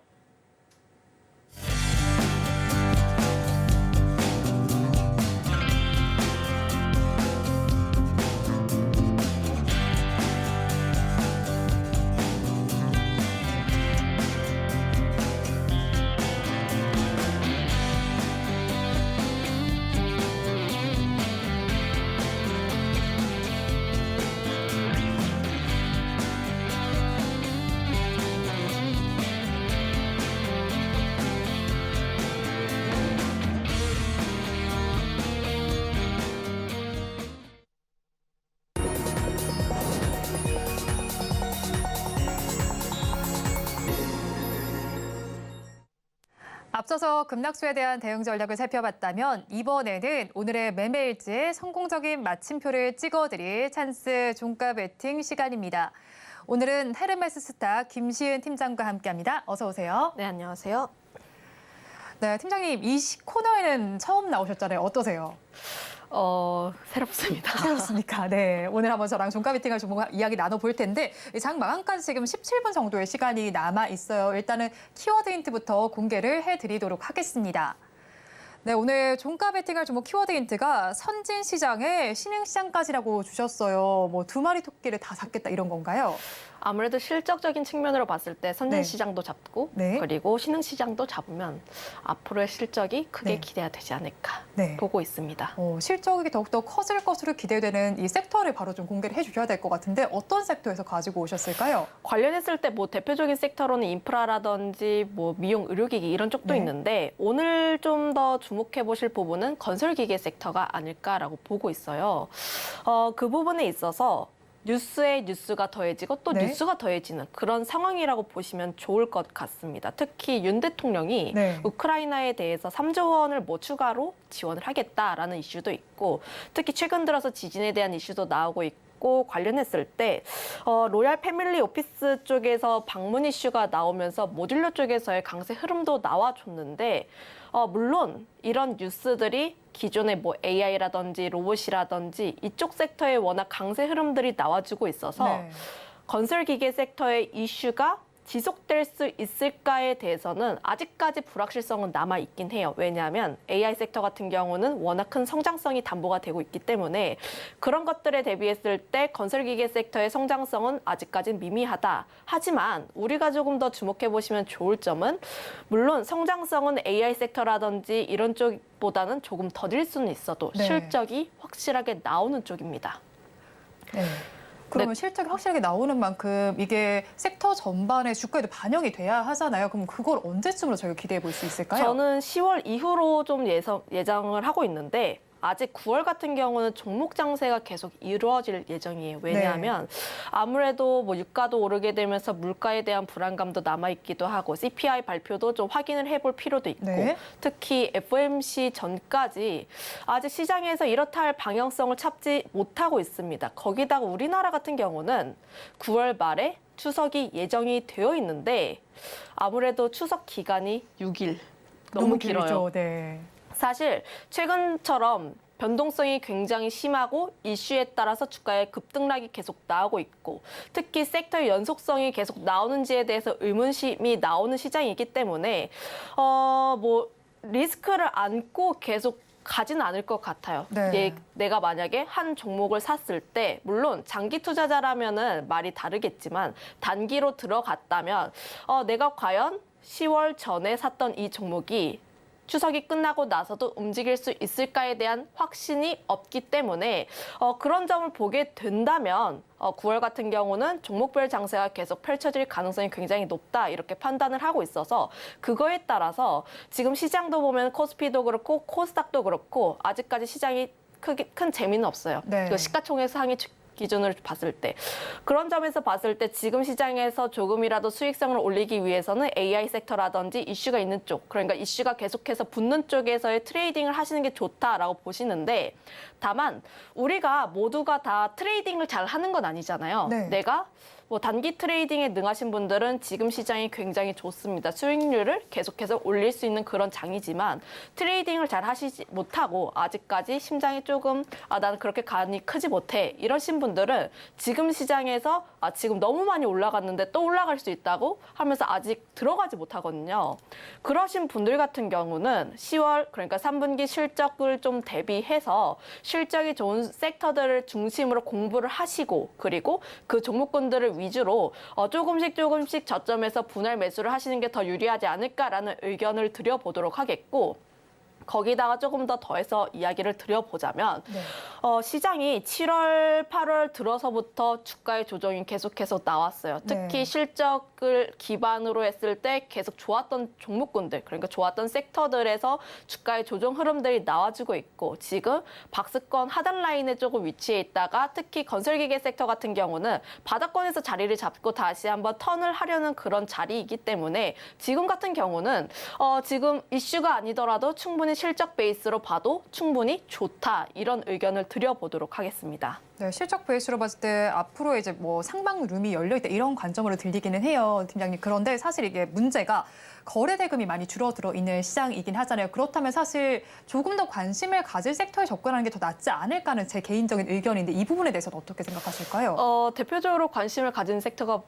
앞서서 급락수에 대한 대응 전략을 살펴봤다면 이번에는 오늘의 매매일지에 성공적인 마침표를 찍어드릴 찬스 종가 베팅 시간입니다. 오늘은 헤르메스 스타 김시은 팀장과 함께합니다. 어서 오세요. 네, 안녕하세요. 네, 팀장님 이 코너에는 처음 나오셨잖아요. 어떠세요? 새롭습니다. 새롭습니까? 네, 오늘 한번 저랑 종가 베팅할 이야기 나눠볼 텐데 장 마감까지 지금 17분 정도의 시간이 남아 있어요. 일단은 키워드 힌트부터 공개를 해드리도록 하겠습니다. 네, 오늘 종가 베팅할 종목 키워드 힌트가 선진시장에 신흥시장까지라고 주셨어요. 뭐 두 마리 토끼를 다 잡겠다 이런 건가요? 아무래도 실적적인 측면으로 봤을 때 선진시장도 잡고 네. 그리고 신흥시장도 잡으면 앞으로의 실적이 크게 네. 기대가 되지 않을까 네. 보고 있습니다. 실적이 더욱더 커질 것으로 기대되는 이 섹터를 바로 좀 공개를 해주셔야 될 것 같은데 어떤 섹터에서 가지고 오셨을까요? 관련했을 때 뭐 대표적인 섹터로는 인프라라든지 뭐 미용, 의료기기 이런 쪽도 네. 있는데 오늘 좀 더 주목해 보실 부분은 건설기계 섹터가 아닐까라고 보고 있어요. 그 부분에 있어서 뉴스에 뉴스가 더해지고 또 네. 뉴스가 더해지는 그런 상황이라고 보시면 좋을 것 같습니다. 특히 윤 대통령이 네. 우크라이나에 대해서 3조 원을 뭐 추가로 지원을 하겠다라는 이슈도 있고 특히 최근 들어서 지진에 대한 이슈도 나오고 있고 관련했을 때 로얄 패밀리 오피스 쪽에서 방문 이슈가 나오면서 모듈러 쪽에서의 강세 흐름도 나와줬는데 물론 이런 뉴스들이 기존의 뭐 AI라든지 로봇이라든지 이쪽 섹터에 워낙 강세 흐름들이 나와주고 있어서 네. 건설기계 섹터의 이슈가 지속될 수 있을까에 대해서는 아직까지 불확실성은 남아있긴 해요. 왜냐하면 AI 섹터 같은 경우는 워낙 큰 성장성이 담보가 되고 있기 때문에 그런 것들에 대비했을 때 건설기계 섹터의 성장성은 아직까지는 미미하다. 하지만 우리가 조금 더 주목해보시면 좋을 점은 물론 성장성은 AI 섹터라든지 이런 쪽보다는 조금 더딜 수는 있어도 네. 실적이 확실하게 나오는 쪽입니다. 네. 그러면 실적이 확실하게 나오는 만큼 이게 섹터 전반의 주가에도 반영이 돼야 하잖아요. 그럼 그걸 언제쯤으로 저희가 기대해 볼 수 있을까요? 저는 10월 이후로 좀 예상을 하고 있는데 아직 9월 같은 경우는 종목 장세가 계속 이루어질 예정이에요. 왜냐하면 아무래도 뭐 유가도 오르게 되면서 물가에 대한 불안감도 남아있기도 하고 CPI 발표도 좀 확인을 해볼 필요도 있고 네. 특히 FOMC 전까지 아직 시장에서 이렇다 할 방향성을 찾지 못하고 있습니다. 거기다가 우리나라 같은 경우는 9월 말에 추석이 예정이 되어 있는데 아무래도 추석 기간이 6일 너무 길어요. 길죠. 네. 사실 최근처럼 변동성이 굉장히 심하고 이슈에 따라서 주가의 급등락이 계속 나오고 있고 특히 섹터의 연속성이 계속 나오는지에 대해서 의문심이 나오는 시장이기 때문에 뭐 리스크를 안고 계속 가지는 않을 것 같아요. 네. 내가 만약에 한 종목을 샀을 때 물론 장기 투자자라면은 말이 다르겠지만 단기로 들어갔다면 내가 과연 10월 전에 샀던 이 종목이 추석이 끝나고 나서도 움직일 수 있을까에 대한 확신이 없기 때문에 그런 점을 보게 된다면 9월 같은 경우는 종목별 장세가 계속 펼쳐질 가능성이 굉장히 높다 이렇게 판단을 하고 있어서 그거에 따라서 지금 시장도 보면 코스피도 그렇고 코스닥도 그렇고 아직까지 시장이 큰 재미는 없어요. 네. 그 시가총액 상위 기준으로 봤을 때 그런 점에서 봤을 때 지금 시장에서 조금이라도 수익성을 올리기 위해서는 AI 섹터라든지 이슈가 있는 쪽 그러니까 이슈가 계속해서 붙는 쪽에서의 트레이딩을 하시는 게 좋다라고 보시는데 다만 우리가 모두가 다 트레이딩을 잘 하는 건 아니잖아요. 네. 내가 뭐 단기 트레이딩에 능하신 분들은 지금 시장이 굉장히 좋습니다. 수익률을 계속해서 올릴 수 있는 그런 장이지만 트레이딩을 잘 하시지 못하고 아직까지 심장이 조금 나는 그렇게 간이 크지 못해 이러신 분들은 지금 시장에서 지금 너무 많이 올라갔는데 또 올라갈 수 있다고 하면서 아직 들어가지 못하거든요. 그러신 분들 같은 경우는 10월 그러니까 3분기 실적을 좀 대비해서 실적이 좋은 섹터들을 중심으로 공부를 하시고 그리고 그 종목군들을 위주로 조금씩 저점에서 분할 매수를 하시는 게 더 유리하지 않을까라는 의견을 드려보도록 하겠고 거기다가 조금 더 더해서 이야기를 드려보자면 네. 시장이 7월, 8월 들어서부터 주가의 조정이 계속해서 나왔어요. 특히 네. 실적을 기반으로 했을 때 계속 좋았던 종목군들, 그러니까 좋았던 섹터들에서 주가의 조정 흐름들이 나와주고 있고 지금 박스권 하단 라인에 조금 위치해 있다가 특히 건설기계 섹터 같은 경우는 바닥권에서 자리를 잡고 다시 한번 턴을 하려는 그런 자리이기 때문에 지금 같은 경우는 지금 이슈가 아니더라도 충분히 실적 베이스로 봐도 충분히 좋다 이런 의견을 드려보도록 하겠습니다. 네, 실적 베이스로 봤을 때 앞으로 이제 뭐 상방 룸이 열려 있다 이런 관점으로 들리기는 해요, 팀장님. 그런데 사실 이게 문제가 거래 대금이 많이 줄어들어 있는 시장이긴 하잖아요. 그렇다면 사실 조금 더 관심을 가질 섹터에 접근하는 게 더 낫지 않을까는 제 개인적인 의견인데 이 부분에 대해서는 어떻게 생각하실까요? 대표적으로 관심을 가진 섹터가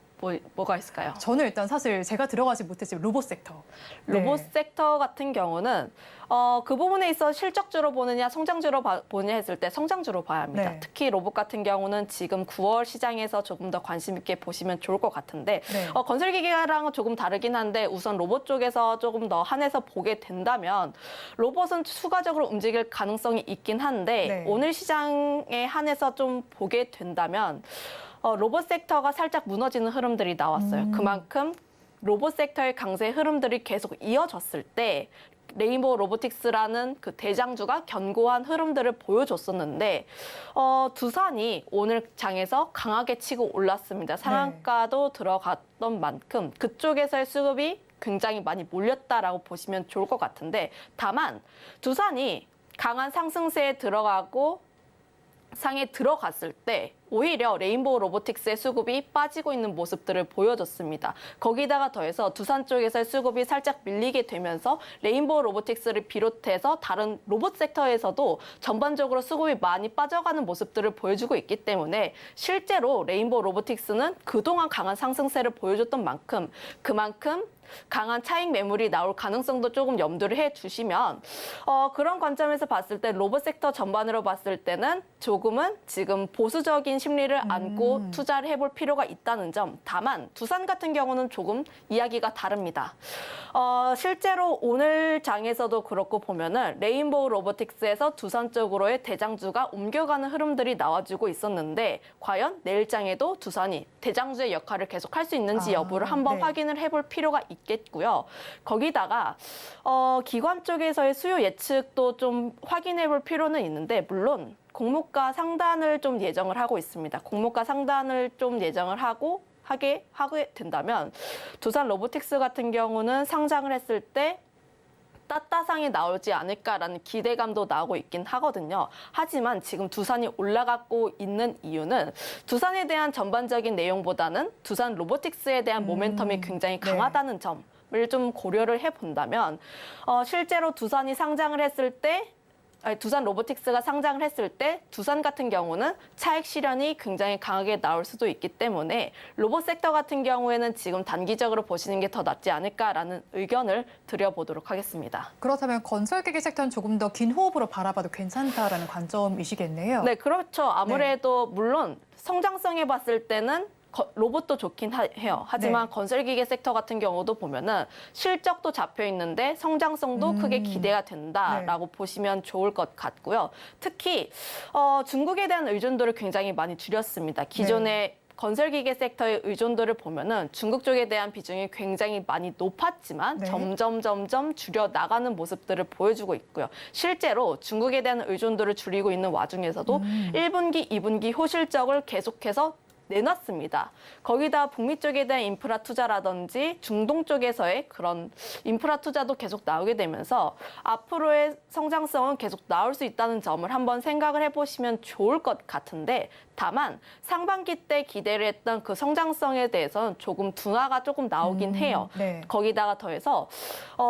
뭐가 있을까요? 저는 일단 사실 제가 들어가지 못했지만 로봇 섹터. 로봇 네. 섹터 같은 경우는 그 부분에 있어 실적주로 보느냐 성장주로 보느냐 했을 때 성장주로 봐야 합니다. 네. 특히 로봇 같은 경우는 지금 9월 시장에서 조금 더 관심 있게 보시면 좋을 것 같은데 네. 건설기계랑은 조금 다르긴 한데 우선 로봇 쪽에서 조금 더 한해서 보게 된다면 로봇은 추가적으로 움직일 가능성이 있긴 한데 네. 오늘 시장에 한해서 좀 보게 된다면 로봇 섹터가 살짝 무너지는 흐름들이 나왔어요. 그만큼 로봇 섹터의 강세 흐름들이 계속 이어졌을 때 레인보우 로보틱스라는 그 대장주가 견고한 흐름들을 보여줬었는데 두산이 오늘 장에서 강하게 치고 올랐습니다. 상한가도 들어갔던 만큼 그쪽에서의 수급이 굉장히 많이 몰렸다라고 보시면 좋을 것 같은데 다만 두산이 강한 상승세에 들어가고 상에 들어갔을 때 오히려 레인보우 로보틱스의 수급이 빠지고 있는 모습들을 보여줬습니다. 거기다가 더해서 두산 쪽에서의 수급이 살짝 밀리게 되면서 레인보우 로보틱스를 비롯해서 다른 로봇 섹터에서도 전반적으로 수급이 많이 빠져가는 모습들을 보여주고 있기 때문에 실제로 레인보우 로보틱스는 그동안 강한 상승세를 보여줬던 만큼 그만큼 강한 차익 매물이 나올 가능성도 조금 염두를 해주시면 그런 관점에서 봤을 때 로봇 섹터 전반으로 봤을 때는 조금은 지금 보수적인 심리를 안고 투자를 해볼 필요가 있다는 점. 다만 두산 같은 경우는 조금 이야기가 다릅니다. 실제로 오늘 장에서도 그렇고 보면은 레인보우 로보틱스에서 두산 쪽으로의 대장주가 옮겨가는 흐름들이 나와주고 있었는데 과연 내일 장에도 두산이 대장주의 역할을 계속 할 수 있는지 여부를 한번 네. 확인을 해볼 필요가 있겠고요. 거기다가 기관 쪽에서의 수요 예측도 좀 확인해 볼 필요는 있는데 물론 공모가 상단을 좀 예정을 하고 있습니다. 공모가 상단을 좀 예정을 하게 된다면 두산 로보틱스 같은 경우는 상장을 했을 때 따따상이 나오지 않을까라는 기대감도 나오고 있긴 하거든요. 하지만 지금 두산이 올라가고 있는 이유는 두산에 대한 전반적인 내용보다는 두산 로보틱스에 대한 모멘텀이 굉장히 강하다는 점을 좀 고려를 해본다면 실제로 두산이 상장을 했을 때 두산 로보틱스가 상장을 했을 때 두산 같은 경우는 차익 실현이 굉장히 강하게 나올 수도 있기 때문에 로봇 섹터 같은 경우에는 지금 단기적으로 보시는 게 더 낫지 않을까라는 의견을 드려보도록 하겠습니다. 그렇다면 건설기계 섹터는 조금 더 긴 호흡으로 바라봐도 괜찮다라는 관점이시겠네요. 네, 그렇죠. 아무래도 물론 성장성에 봤을 때는 로봇도 좋긴 해요. 하지만 네. 건설기계 섹터 같은 경우도 보면은 실적도 잡혀 있는데 성장성도 크게 기대가 된다라고 보시면 좋을 것 같고요. 특히 중국에 대한 의존도를 굉장히 많이 줄였습니다. 기존에 건설기계 섹터의 의존도를 보면은 중국 쪽에 대한 비중이 굉장히 많이 높았지만 네. 점점 줄여 나가는 모습들을 보여주고 있고요. 실제로 중국에 대한 의존도를 줄이고 있는 와중에서도 1분기, 2분기 호실적을 계속해서 내놨습니다. 거기다 북미 쪽에 대한 인프라 투자라든지 중동 쪽에서의 그런 인프라 투자도 계속 나오게 되면서 앞으로의 성장성은 계속 나올 수 있다는 점을 한번 생각을 해보시면 좋을 것 같은데 다만 상반기 때 기대를 했던 그 성장성에 대해서는 조금 둔화가 조금 나오긴 해요. 네. 거기다가 더해서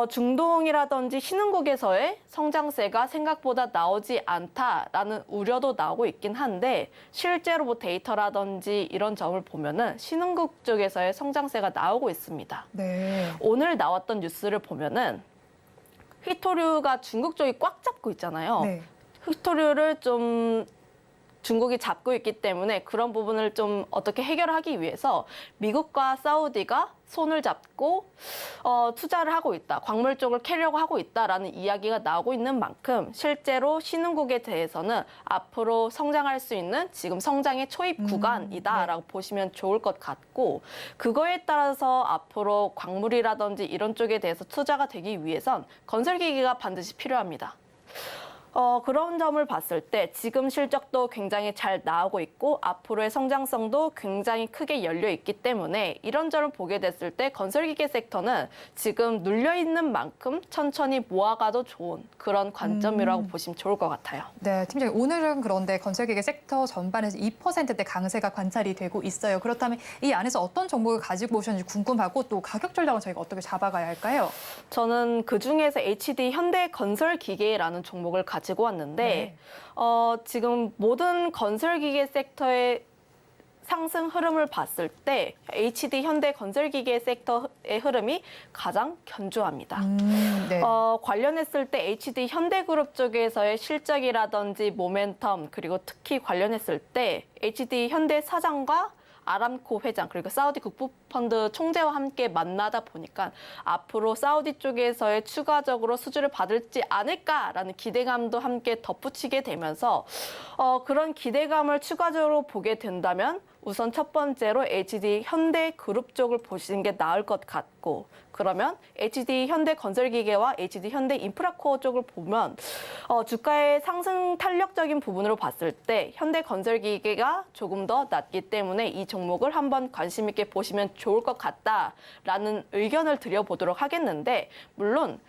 중동이라든지 신흥국에서의 성장세가 생각보다 나오지 않다라는 우려도 나오고 있긴 한데 실제로 뭐 데이터라든지 이런 점을 보면은 신흥국 쪽에서의 성장세가 나오고 있습니다. 네. 오늘 나왔던 뉴스를 보면은 휘토류가 중국 쪽이 꽉 잡고 있잖아요. 네. 휘토류를 좀 중국이 잡고 있기 때문에 그런 부분을 좀 어떻게 해결하기 위해서 미국과 사우디가 손을 잡고 투자를 하고 있다. 광물 쪽을 캐려고 하고 있다라는 이야기가 나오고 있는 만큼 실제로 신흥국에 대해서는 앞으로 성장할 수 있는 지금 성장의 초입 구간이다라고 보시면 좋을 것 같고 그거에 따라서 앞으로 광물이라든지 이런 쪽에 대해서 투자가 되기 위해선 건설기기가 반드시 필요합니다. 그런 점을 봤을 때 지금 실적도 굉장히 잘 나오고 있고 앞으로의 성장성도 굉장히 크게 열려 있기 때문에 이런 점을 보게 됐을 때 건설기계 섹터는 지금 눌려있는 만큼 천천히 모아가도 좋은 그런 관점이라고 보시면 좋을 것 같아요. 네, 팀장님 오늘은 그런데 건설기계 섹터 전반에서 2%대 강세가 관찰이 되고 있어요. 그렇다면 이 안에서 어떤 종목을 가지고 오셨는지 궁금하고 또 가격 전략은 저희가 어떻게 잡아가야 할까요? 저는 그중에서 HD 현대건설기계라는 종목을 가지고 왔는데 지금 모든 건설기계 섹터의 상승 흐름을 봤을 때 HD 현대건설기계 섹터의 흐름이 가장 견조합니다. 네. 관련했을 때 HD 현대그룹 쪽에서의 실적이라든지 모멘텀 그리고 특히 관련했을 때 HD 현대 사장과 아람코 회장 그리고 사우디 국부펀드 총재와 함께 만나다 보니까 앞으로 사우디 쪽에서의 추가적으로 수주를 받을지 않을까라는 기대감도 함께 덧붙이게 되면서 그런 기대감을 추가적으로 보게 된다면 우선 첫 번째로 HD 현대그룹 쪽을 보시는 게 나을 것 같고 그러면 HD 현대건설기계와 HD 현대인프라코어 쪽을 보면 주가의 상승 탄력적인 부분으로 봤을 때 현대건설기계가 조금 더 낮기 때문에 이 종목을 한번 관심 있게 보시면 좋을 것 같다라는 의견을 드려보도록 하겠는데 물론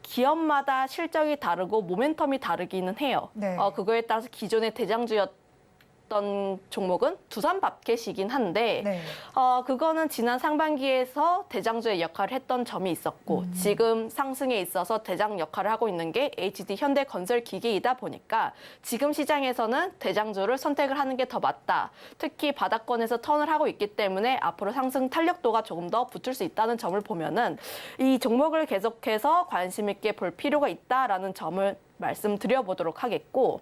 기업마다 실적이 다르고 모멘텀이 다르기는 해요. 네. 그거에 따라서 기존의 대장주였던 종목은 두산밥켓이긴 한데 네. 그거는 지난 상반기에서 대장주의 역할을 했던 점이 있었고 지금 상승에 있어서 대장 역할을 하고 있는 게 HD 현대건설기계이다 보니까 지금 시장에서는 대장주를 선택을 하는 게 더 맞다. 특히 바닥권에서 턴을 하고 있기 때문에 앞으로 상승 탄력도가 조금 더 붙을 수 있다는 점을 보면은 이 종목을 계속해서 관심 있게 볼 필요가 있다라는 점을 말씀드려보도록 하겠고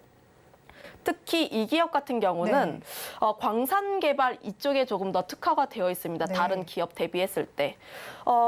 특히 이 기업 같은 경우는 광산 개발 이쪽에 조금 더 특화가 되어 있습니다. 네. 다른 기업 대비했을 때.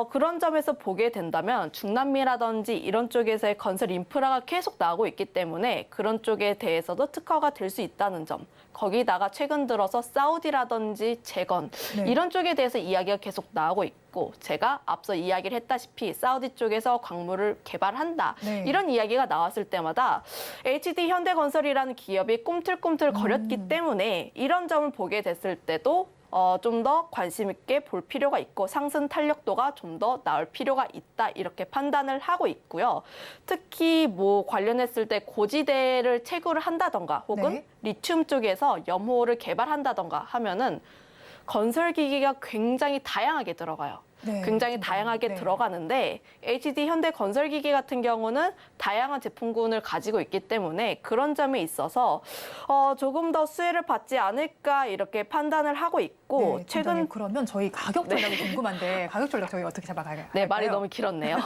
그런 점에서 보게 된다면 중남미라든지 이런 쪽에서의 건설 인프라가 계속 나오고 있기 때문에 그런 쪽에 대해서도 특화가 될 수 있다는 점. 거기다가 최근 들어서 사우디라든지 재건 네. 이런 쪽에 대해서 이야기가 계속 나오고 있고 제가 앞서 이야기를 했다시피 사우디 쪽에서 광물을 개발한다. 네. 이런 이야기가 나왔을 때마다 HD 현대건설이라는 기업이 꿈틀꿈틀 거렸기 때문에 이런 점을 보게 됐을 때도 좀 더 관심 있게 볼 필요가 있고 상승 탄력도가 좀 더 나올 필요가 있다 이렇게 판단을 하고 있고요. 특히 뭐 관련했을 때 고지대를 채굴을 한다던가 혹은 네. 리튬 쪽에서 염호를 개발한다던가 하면은 건설기기가 굉장히 다양하게 들어가요. 네, 굉장히 다양하게 들어가는데 HD 현대건설기계 같은 경우는 다양한 제품군을 가지고 있기 때문에 그런 점에 있어서 조금 더 수혜를 받지 않을까 이렇게 판단을 하고 있고 네, 최근 그러면 저희 가격 전략이 궁금한데 가격 전략 저희 어떻게 잡아가야 할까요? 네, 말이 너무 길었네요.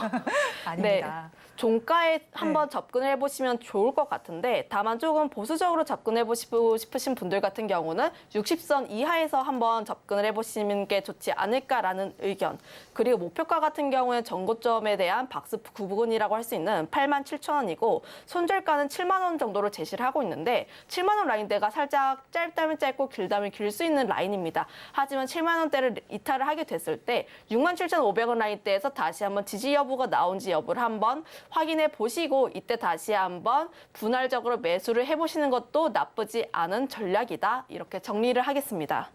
아닙니다. 종가에 한번 접근해 보시면 좋을 것 같은데 다만 조금 보수적으로 접근해 보시고 싶으신 분들 같은 경우는 60선 이하에서 한번 접근을 해보시는 게 좋지 않을까라는 의견. 그리고 목표가 같은 경우는 전고점에 대한 박스 구분이라고 할 수 있는 87,000원이고 손절가는 7만 원 정도로 제시를 하고 있는데 7만 원 라인대가 살짝 짧다면 짧고 길다면 길 수 있는 라인입니다. 하지만 7만 원대를 이탈을 하게 됐을 때 67,500원 라인대에서 다시 한번 지지 여부가 나온지 여부를 한번 확인해 보시고 이때 다시 한번 분할적으로 매수를 해보시는 것도 나쁘지 않은 전략이다. 이렇게 정리를 하겠습니다.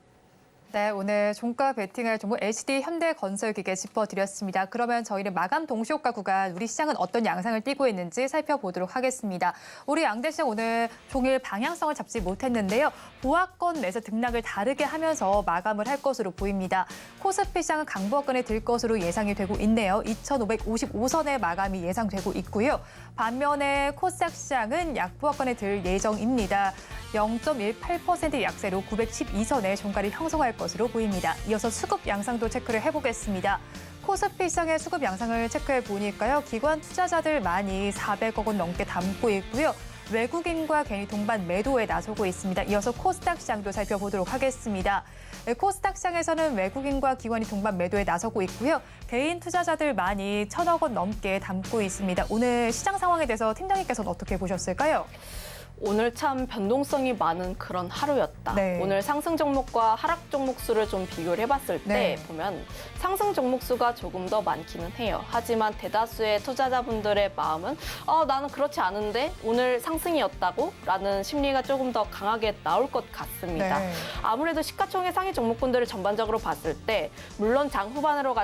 네, 오늘 종가 베팅할 종목 HD 현대건설기계 짚어드렸습니다. 그러면 저희는 마감 동시효과 구간 우리 시장은 어떤 양상을 띠고 있는지 살펴보도록 하겠습니다. 우리 양대 시장 오늘 종일 방향성을 잡지 못했는데요. 보합권 내에서 등락을 다르게 하면서 마감을 할 것으로 보입니다. 코스피 시장은 강보합권에 들 것으로 예상이 되고 있네요. 2,555선의 마감이 예상되고 있고요. 반면에 코스닥 시장은 약보합권에 들 예정입니다. 0.18%의 약세로 912선의 종가를 형성할 것으로 보입니다. 이어서 수급 양상도 체크를 해보겠습니다. 코스피 시장의 수급 양상을 체크해 보니까요. 기관 투자자들 많이 400억 원 넘게 담고 있고요. 외국인과 개인 동반 매도에 나서고 있습니다. 이어서 코스닥 시장도 살펴보도록 하겠습니다. 코스닥 시장에서는 외국인과 기관이 동반 매도에 나서고 있고요. 개인 투자자들 많이 1,000억 원 넘게 담고 있습니다. 오늘 시장 상황에 대해서 팀장님께서는 어떻게 보셨을까요? 오늘 참 변동성이 많은 그런 하루였다. 네. 오늘 상승 종목과 하락 종목 수를 좀 비교를 해봤을 때 네. 보면 상승 종목 수가 조금 더 많기는 해요. 하지만 대다수의 투자자분들의 마음은 나는 그렇지 않은데 오늘 상승이었다고? 라는 심리가 조금 더 강하게 나올 것 같습니다. 네. 아무래도 시가총액 상위 종목군들을 전반적으로 봤을 때 물론 장 후반으로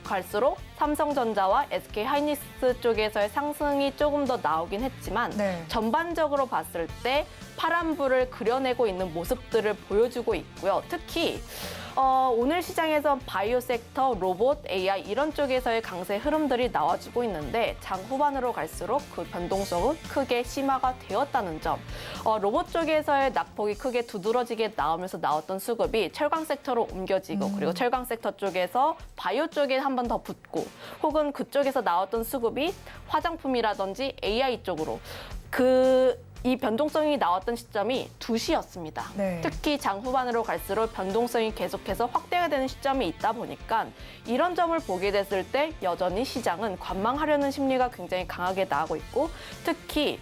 갈수록 삼성전자와 SK하이닉스 쪽에서의 상승이 조금 더 나오긴 했지만 네. 전반적으로 봤을 때 파란불을 그려내고 있는 모습들을 보여주고 있고요. 특히 오늘 시장에서 바이오 섹터, 로봇, AI 이런 쪽에서의 강세 흐름들이 나와주고 있는데 장 후반으로 갈수록 그 변동성은 크게 심화가 되었다는 점. 로봇 쪽에서의 낙폭이 크게 두드러지게 나오면서 나왔던 수급이 철강 sek터로 옮겨지고 그리고 철강 섹터 쪽에서 바이오 쪽에 한 번 더 붙고 혹은 그쪽에서 나왔던 수급이 화장품이라든지 AI 쪽으로 이 변동성이 나왔던 시점이 2시였습니다. 네. 특히 장 후반으로 갈수록 변동성이 계속해서 확대가 되는 시점이 있다 보니까 이런 점을 보게 됐을 때 여전히 시장은 관망하려는 심리가 굉장히 강하게 나오고 있고 특히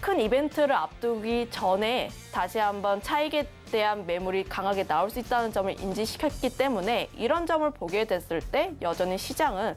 큰 이벤트를 앞두기 전에 다시 한번 차익에 대한 매물이 강하게 나올 수 있다는 점을 인지시켰기 때문에 이런 점을 보게 됐을 때 여전히 시장은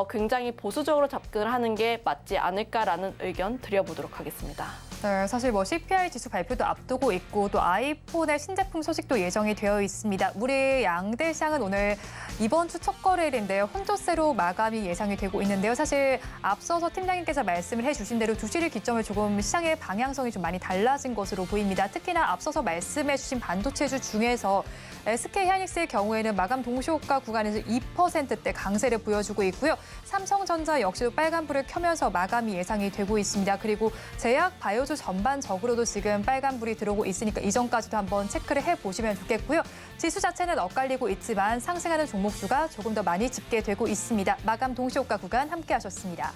굉장히 보수적으로 접근을 하는 게 맞지 않을까라는 의견 드려보도록 하겠습니다. 네, 사실 CPI 지수 발표도 앞두고 있고 또 아이폰의 신제품 소식도 예정이 되어 있습니다. 우리 양대 시장은 오늘 이번 주 첫 거래일인데요. 혼조세로 마감이 예상이 되고 있는데요. 사실 앞서서 팀장님께서 말씀을 해주신 대로 2시를 기점을 조금 시장의 방향성이 좀 많이 달라진 것으로 보입니다. 특히나 앞서서 말씀해 주신 반도체주 중에서 SK하이닉스의 경우에는 마감 동시호가 구간에서 2%대 강세를 보여주고 있고요. 삼성전자 역시도 빨간불을 켜면서 마감이 예상이 되고 있습니다. 그리고 제약, 바이오주 전반적으로도 지금 빨간불이 들어오고 있으니까 이전까지도 한번 체크를 해보시면 좋겠고요. 지수 자체는 엇갈리고 있지만 상승하는 종목수가 조금 더 많이 집계되고 있습니다. 마감 동시호가 구간 함께 하셨습니다.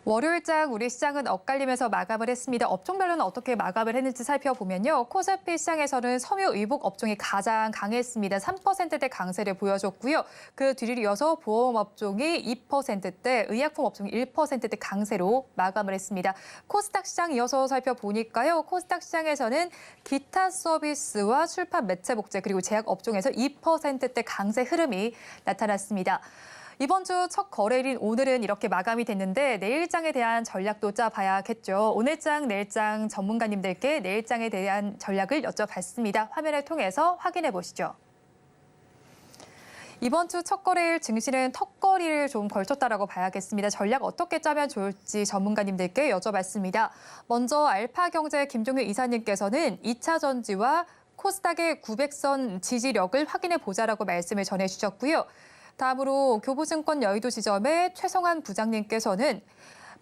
월요일장 우리 시장은 엇갈리면서 마감을 했습니다. 업종별로는 어떻게 마감을 했는지 살펴보면요. 코스피 시장에서는 섬유 의복 업종이 가장 강했습니다. 3%대 강세를 보여줬고요. 그 뒤를 이어서 보험 업종이 2%대, 의약품 업종이 1%대 강세로 마감을 했습니다. 코스닥 시장 이어서 살펴보니까요. 코스닥 시장에서는 기타 서비스와 출판 매체 복제 그리고 제약 업종에서 2%대 강세 흐름이 나타났습니다. 이번 주 첫 거래일인 오늘은 이렇게 마감이 됐는데 내일장에 대한 전략도 짜봐야겠죠. 오늘장, 내일장 전문가님들께 내일장에 대한 전략을 여쭤봤습니다. 화면을 통해서 확인해 보시죠. 이번 주 첫 거래일 증시는 턱걸이를 좀 걸쳤다라고 봐야겠습니다. 전략 어떻게 짜면 좋을지 전문가님들께 여쭤봤습니다. 먼저 알파경제 김종윤 이사님께서는 2차 전지와 코스닥의 900선 지지력을 확인해 보자라고 말씀을 전해주셨고요. 다음으로 교보증권 여의도 지점의 최성환 부장님께서는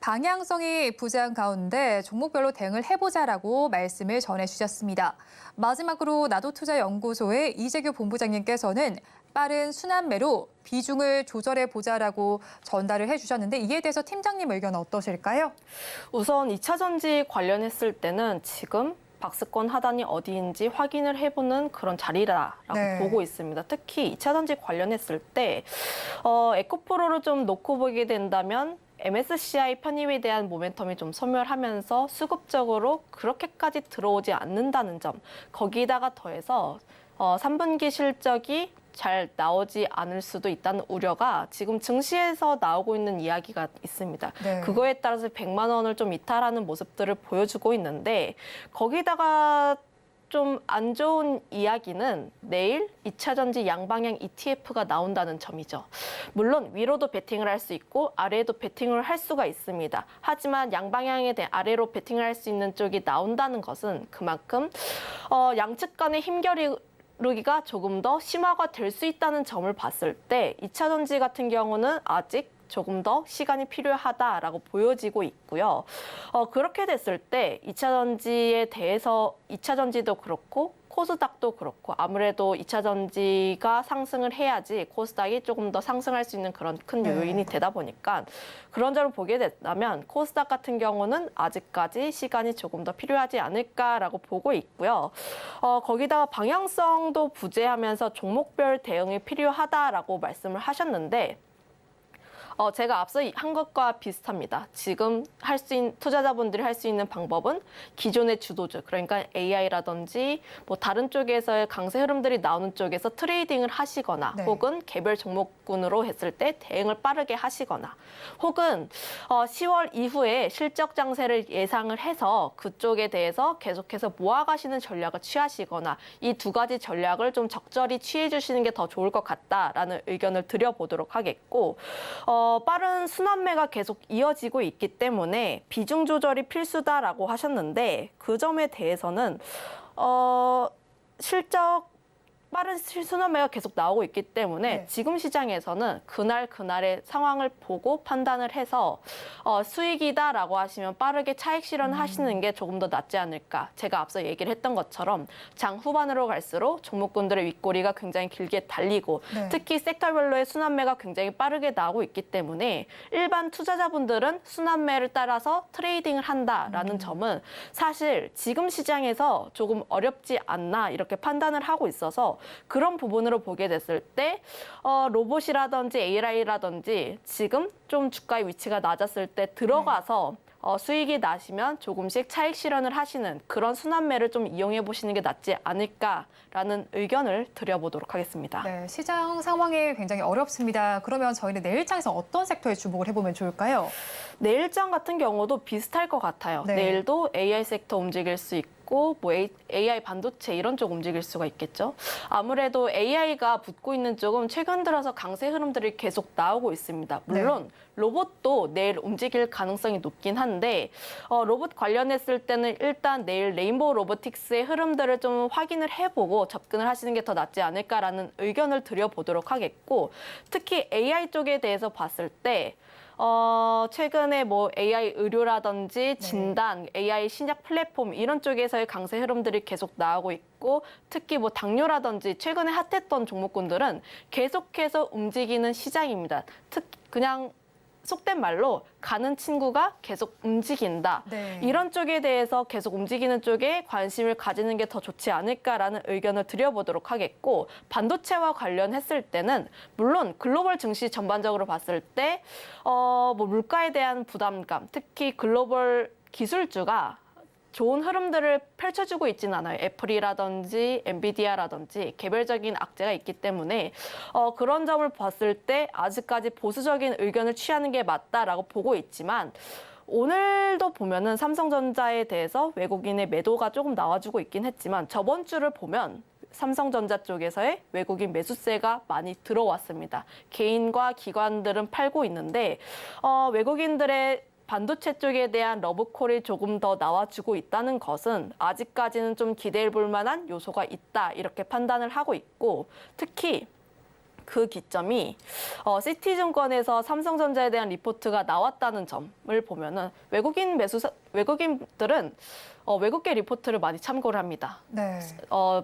방향성이 부재한 가운데 종목별로 대응을 해보자라고 말씀을 전해주셨습니다. 마지막으로 나도투자연구소의 이재규 본부장님께서는 빠른 순환매로 비중을 조절해보자라고 전달을 해주셨는데 이에 대해서 팀장님 의견은 어떠실까요? 우선 2차 전지 관련했을 때는 지금 박스권 하단이 어디인지 확인을 해보는 그런 자리라고 네. 보고 있습니다. 특히 2차 전지 관련했을 때 에코프로를 좀 놓고 보게 된다면 MSCI 편입에 대한 모멘텀이 좀 소멸하면서 수급적으로 그렇게까지 들어오지 않는다는 점. 거기다가 더해서 3분기 실적이 잘 나오지 않을 수도 있다는 우려가 지금 증시에서 나오고 있는 이야기가 있습니다. 네. 그거에 따라서 100만 원을 좀 이탈하는 모습들을 보여주고 있는데 거기다가 좀 안 좋은 이야기는 내일 2차 전지 양방향 ETF가 나온다는 점이죠. 물론 위로도 베팅을 할 수 있고 아래에도 베팅을 할 수가 있습니다. 하지만 양방향에 대해 아래로 베팅을 할 수 있는 쪽이 나온다는 것은 그만큼 양측 간의 힘겨루기가 조금 더 심화가 될 수 있다는 점을 봤을 때 2차 전지 같은 경우는 아직 조금 더 시간이 필요하다라고 보여지고 있고요. 그렇게 됐을 때 2차 전지에 대해서 2차 전지도 그렇고 코스닥도 그렇고 아무래도 2차 전지가 상승을 해야지 코스닥이 조금 더 상승할 수 있는 그런 큰 요인이 되다 보니까 그런 점을 보게 된다면 코스닥 같은 경우는 아직까지 시간이 조금 더 필요하지 않을까라고 보고 있고요. 거기다가 방향성도 부재하면서 종목별 대응이 필요하다라고 말씀을 하셨는데 제가 앞서 한 것과 비슷합니다. 지금 할 수 있는 투자자분들이 할 수 있는 방법은 기존의 주도주, 그러니까 AI라든지 뭐 다른 쪽에서의 강세 흐름들이 나오는 쪽에서 트레이딩을 하시거나 네. 혹은 개별 종목군으로 했을 때 대응을 빠르게 하시거나 혹은 10월 이후에 실적 장세를 예상을 해서 그쪽에 대해서 계속해서 모아가시는 전략을 취하시거나 이 두 가지 전략을 좀 적절히 취해 주시는 게 더 좋을 것 같다라는 의견을 드려보도록 하겠고 빠른 순환매가 계속 이어지고 있기 때문에 비중 조절이 필수다라고 하셨는데 그 점에 대해서는 빠른 순환매가 계속 나오고 있기 때문에 네. 지금 시장에서는 그날의 상황을 보고 판단을 해서 수익이다라고 하시면 빠르게 차익 실현하시는 게 조금 더 낫지 않을까. 제가 앞서 얘기를 했던 것처럼 장 후반으로 갈수록 종목군들의 윗꼬리가 굉장히 길게 달리고 네. 특히 섹터별로의 순환매가 굉장히 빠르게 나오고 있기 때문에 일반 투자자분들은 순환매를 따라서 트레이딩을 한다라는 점은 사실 지금 시장에서 조금 어렵지 않나 이렇게 판단을 하고 있어서 그런 부분으로 보게 됐을 때 로봇이라든지 AI라든지 지금 좀 주가의 위치가 낮았을 때 들어가서 수익이 나시면 조금씩 차익 실현을 하시는 그런 순환매를 좀 이용해 보시는 게 낫지 않을까라는 의견을 드려보도록 하겠습니다. 네, 시장 상황이 굉장히 어렵습니다. 그러면 저희는 내일장에서 어떤 섹터에 주목을 해보면 좋을까요? 내일장 같은 경우도 비슷할 것 같아요. 네. 내일도 AI 섹터 움직일 수 있고 뭐 AI 반도체 이런 쪽 움직일 수가 있겠죠. 아무래도 AI가 붙고 있는 쪽은 최근 들어서 강세 흐름들이 계속 나오고 있습니다. 물론 로봇도 내일 움직일 가능성이 높긴 한데 로봇 관련했을 때는 일단 내일 레인보우 로보틱스의 흐름들을 좀 확인을 해보고 접근을 하시는 게 더 낫지 않을까라는 의견을 드려보도록 하겠고 특히 AI 쪽에 대해서 봤을 때 최근에 뭐 AI 의료라든지 진단, AI 신약 플랫폼 이런 쪽에서의 강세 흐름들이 계속 나오고 있고 특히 뭐 당뇨라든지 최근에 핫했던 종목군들은 계속해서 움직이는 시장입니다. 그냥 속된 말로 가는 친구가 계속 움직인다. 네. 이런 쪽에 대해서 계속 움직이는 쪽에 관심을 가지는 게 더 좋지 않을까라는 의견을 드려보도록 하겠고 반도체와 관련했을 때는 물론 글로벌 증시 전반적으로 봤을 때 뭐 물가에 대한 부담감, 특히 글로벌 기술주가 좋은 흐름들을 펼쳐주고 있지는 않아요. 애플이라든지 엔비디아라든지 개별적인 악재가 있기 때문에 그런 점을 봤을 때 아직까지 보수적인 의견을 취하는 게 맞다라고 보고 있지만 오늘도 보면은 삼성전자에 대해서 외국인의 매도가 조금 나와주고 있긴 했지만 저번 주를 보면 삼성전자 쪽에서의 외국인 매수세가 많이 들어왔습니다. 개인과 기관들은 팔고 있는데 외국인들의 반도체 쪽에 대한 러브콜이 조금 더 나와주고 있다는 것은 아직까지는 좀 기대해 볼 만한 요소가 있다 이렇게 판단을 하고 있고 특히 그 기점이 시티증권에서 삼성전자에 대한 리포트가 나왔다는 점을 보면은 외국인들은 외국계 리포트를 많이 참고를 합니다. 네.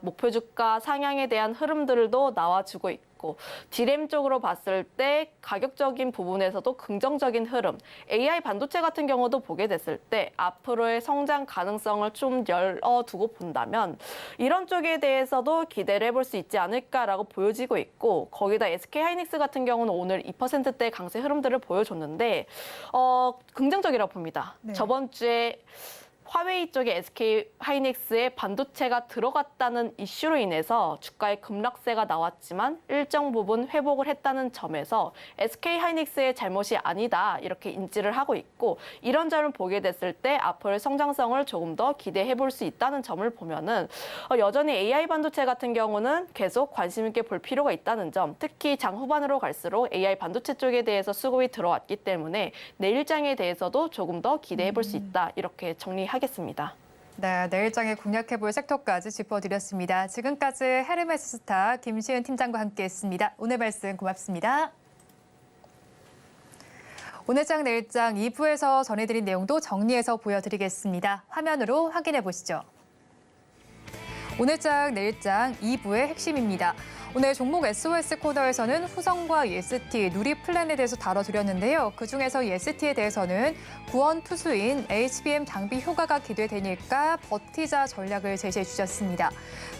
목표 주가 상향에 대한 흐름들도 나와주고 있고 디램 쪽으로 봤을 때 가격적인 부분에서도 긍정적인 흐름, AI 반도체 같은 경우도 보게 됐을 때 앞으로의 성장 가능성을 좀 열어두고 본다면 이런 쪽에 대해서도 기대를 해볼 수 있지 않을까라고 보여지고 있고 거기다 SK하이닉스 같은 경우는 오늘 2%대 강세 흐름들을 보여줬는데 긍정적이라고 봅니다. 네. 저번 주에 화웨이 쪽에 SK하이닉스에 반도체가 들어갔다는 이슈로 인해서 주가의 급락세가 나왔지만 일정 부분 회복을 했다는 점에서 SK하이닉스의 잘못이 아니다 이렇게 인지를 하고 있고 이런 점을 보게 됐을 때 앞으로의 성장성을 조금 더 기대해 볼 수 있다는 점을 보면은 여전히 AI 반도체 같은 경우는 계속 관심 있게 볼 필요가 있다는 점 특히 장 후반으로 갈수록 AI 반도체 쪽에 대해서 수급이 들어왔기 때문에 내일장에 대해서도 조금 더 기대해 볼 수 있다 이렇게 정리하겠습니다. 네, 내일장에 공략해볼 섹터까지 짚어드렸습니다. 지금까지 헤르메스스타 김시은 팀장과 함께했습니다. 오늘 말씀 고맙습니다. 오늘장 내일장 2부에서 전해드린 내용도 정리해서 보여드리겠습니다. 화면으로 확인해 보시죠. 오늘장 내일장 2부의 핵심입니다. 오늘 종목 SOS 코너에서는 후성과 EST, 누리플랜에 대해서 다뤄드렸는데요. 그중에서 EST에 대해서는 구원 투수인 HBM 장비 효과가 기대되니까 버티자 전략을 제시해 주셨습니다.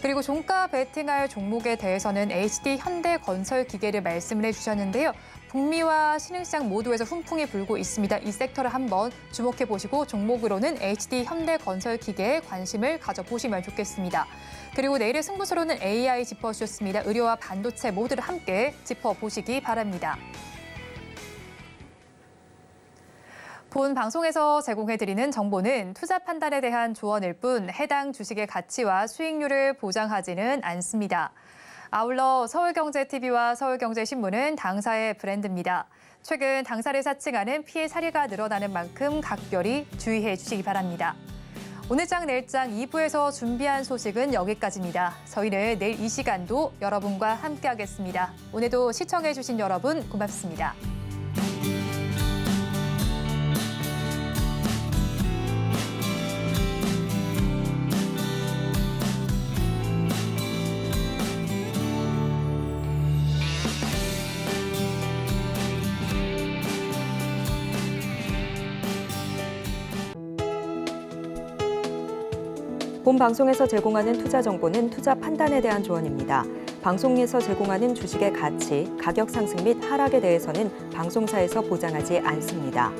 그리고 종가 베팅할 종목에 대해서는 HD 현대건설기계를 말씀을 해주셨는데요. 북미와 신흥시장 모두에서 훈풍이 불고 있습니다. 이 섹터를 한번 주목해 보시고 종목으로는 HD 현대건설기계에 관심을 가져보시면 좋겠습니다. 그리고 내일의 승부수로는 AI 짚어주셨습니다. 의료와 반도체 모두를 함께 짚어보시기 바랍니다. 본 방송에서 제공해드리는 정보는 투자 판단에 대한 조언일 뿐 해당 주식의 가치와 수익률을 보장하지는 않습니다. 아울러 서울경제TV와 서울경제신문은 당사의 브랜드입니다. 최근 당사를 사칭하는 피해 사례가 늘어나는 만큼 각별히 주의해 주시기 바랍니다. 오늘장 내일장 2부에서 준비한 소식은 여기까지입니다. 저희는 내일 이 시간도 여러분과 함께하겠습니다. 오늘도 시청해 주신 여러분 고맙습니다. 본 방송에서 제공하는 투자 정보는 투자 판단에 대한 조언입니다. 방송에서 제공하는 주식의 가치, 가격 상승 및 하락에 대해서는 방송사에서 보장하지 않습니다.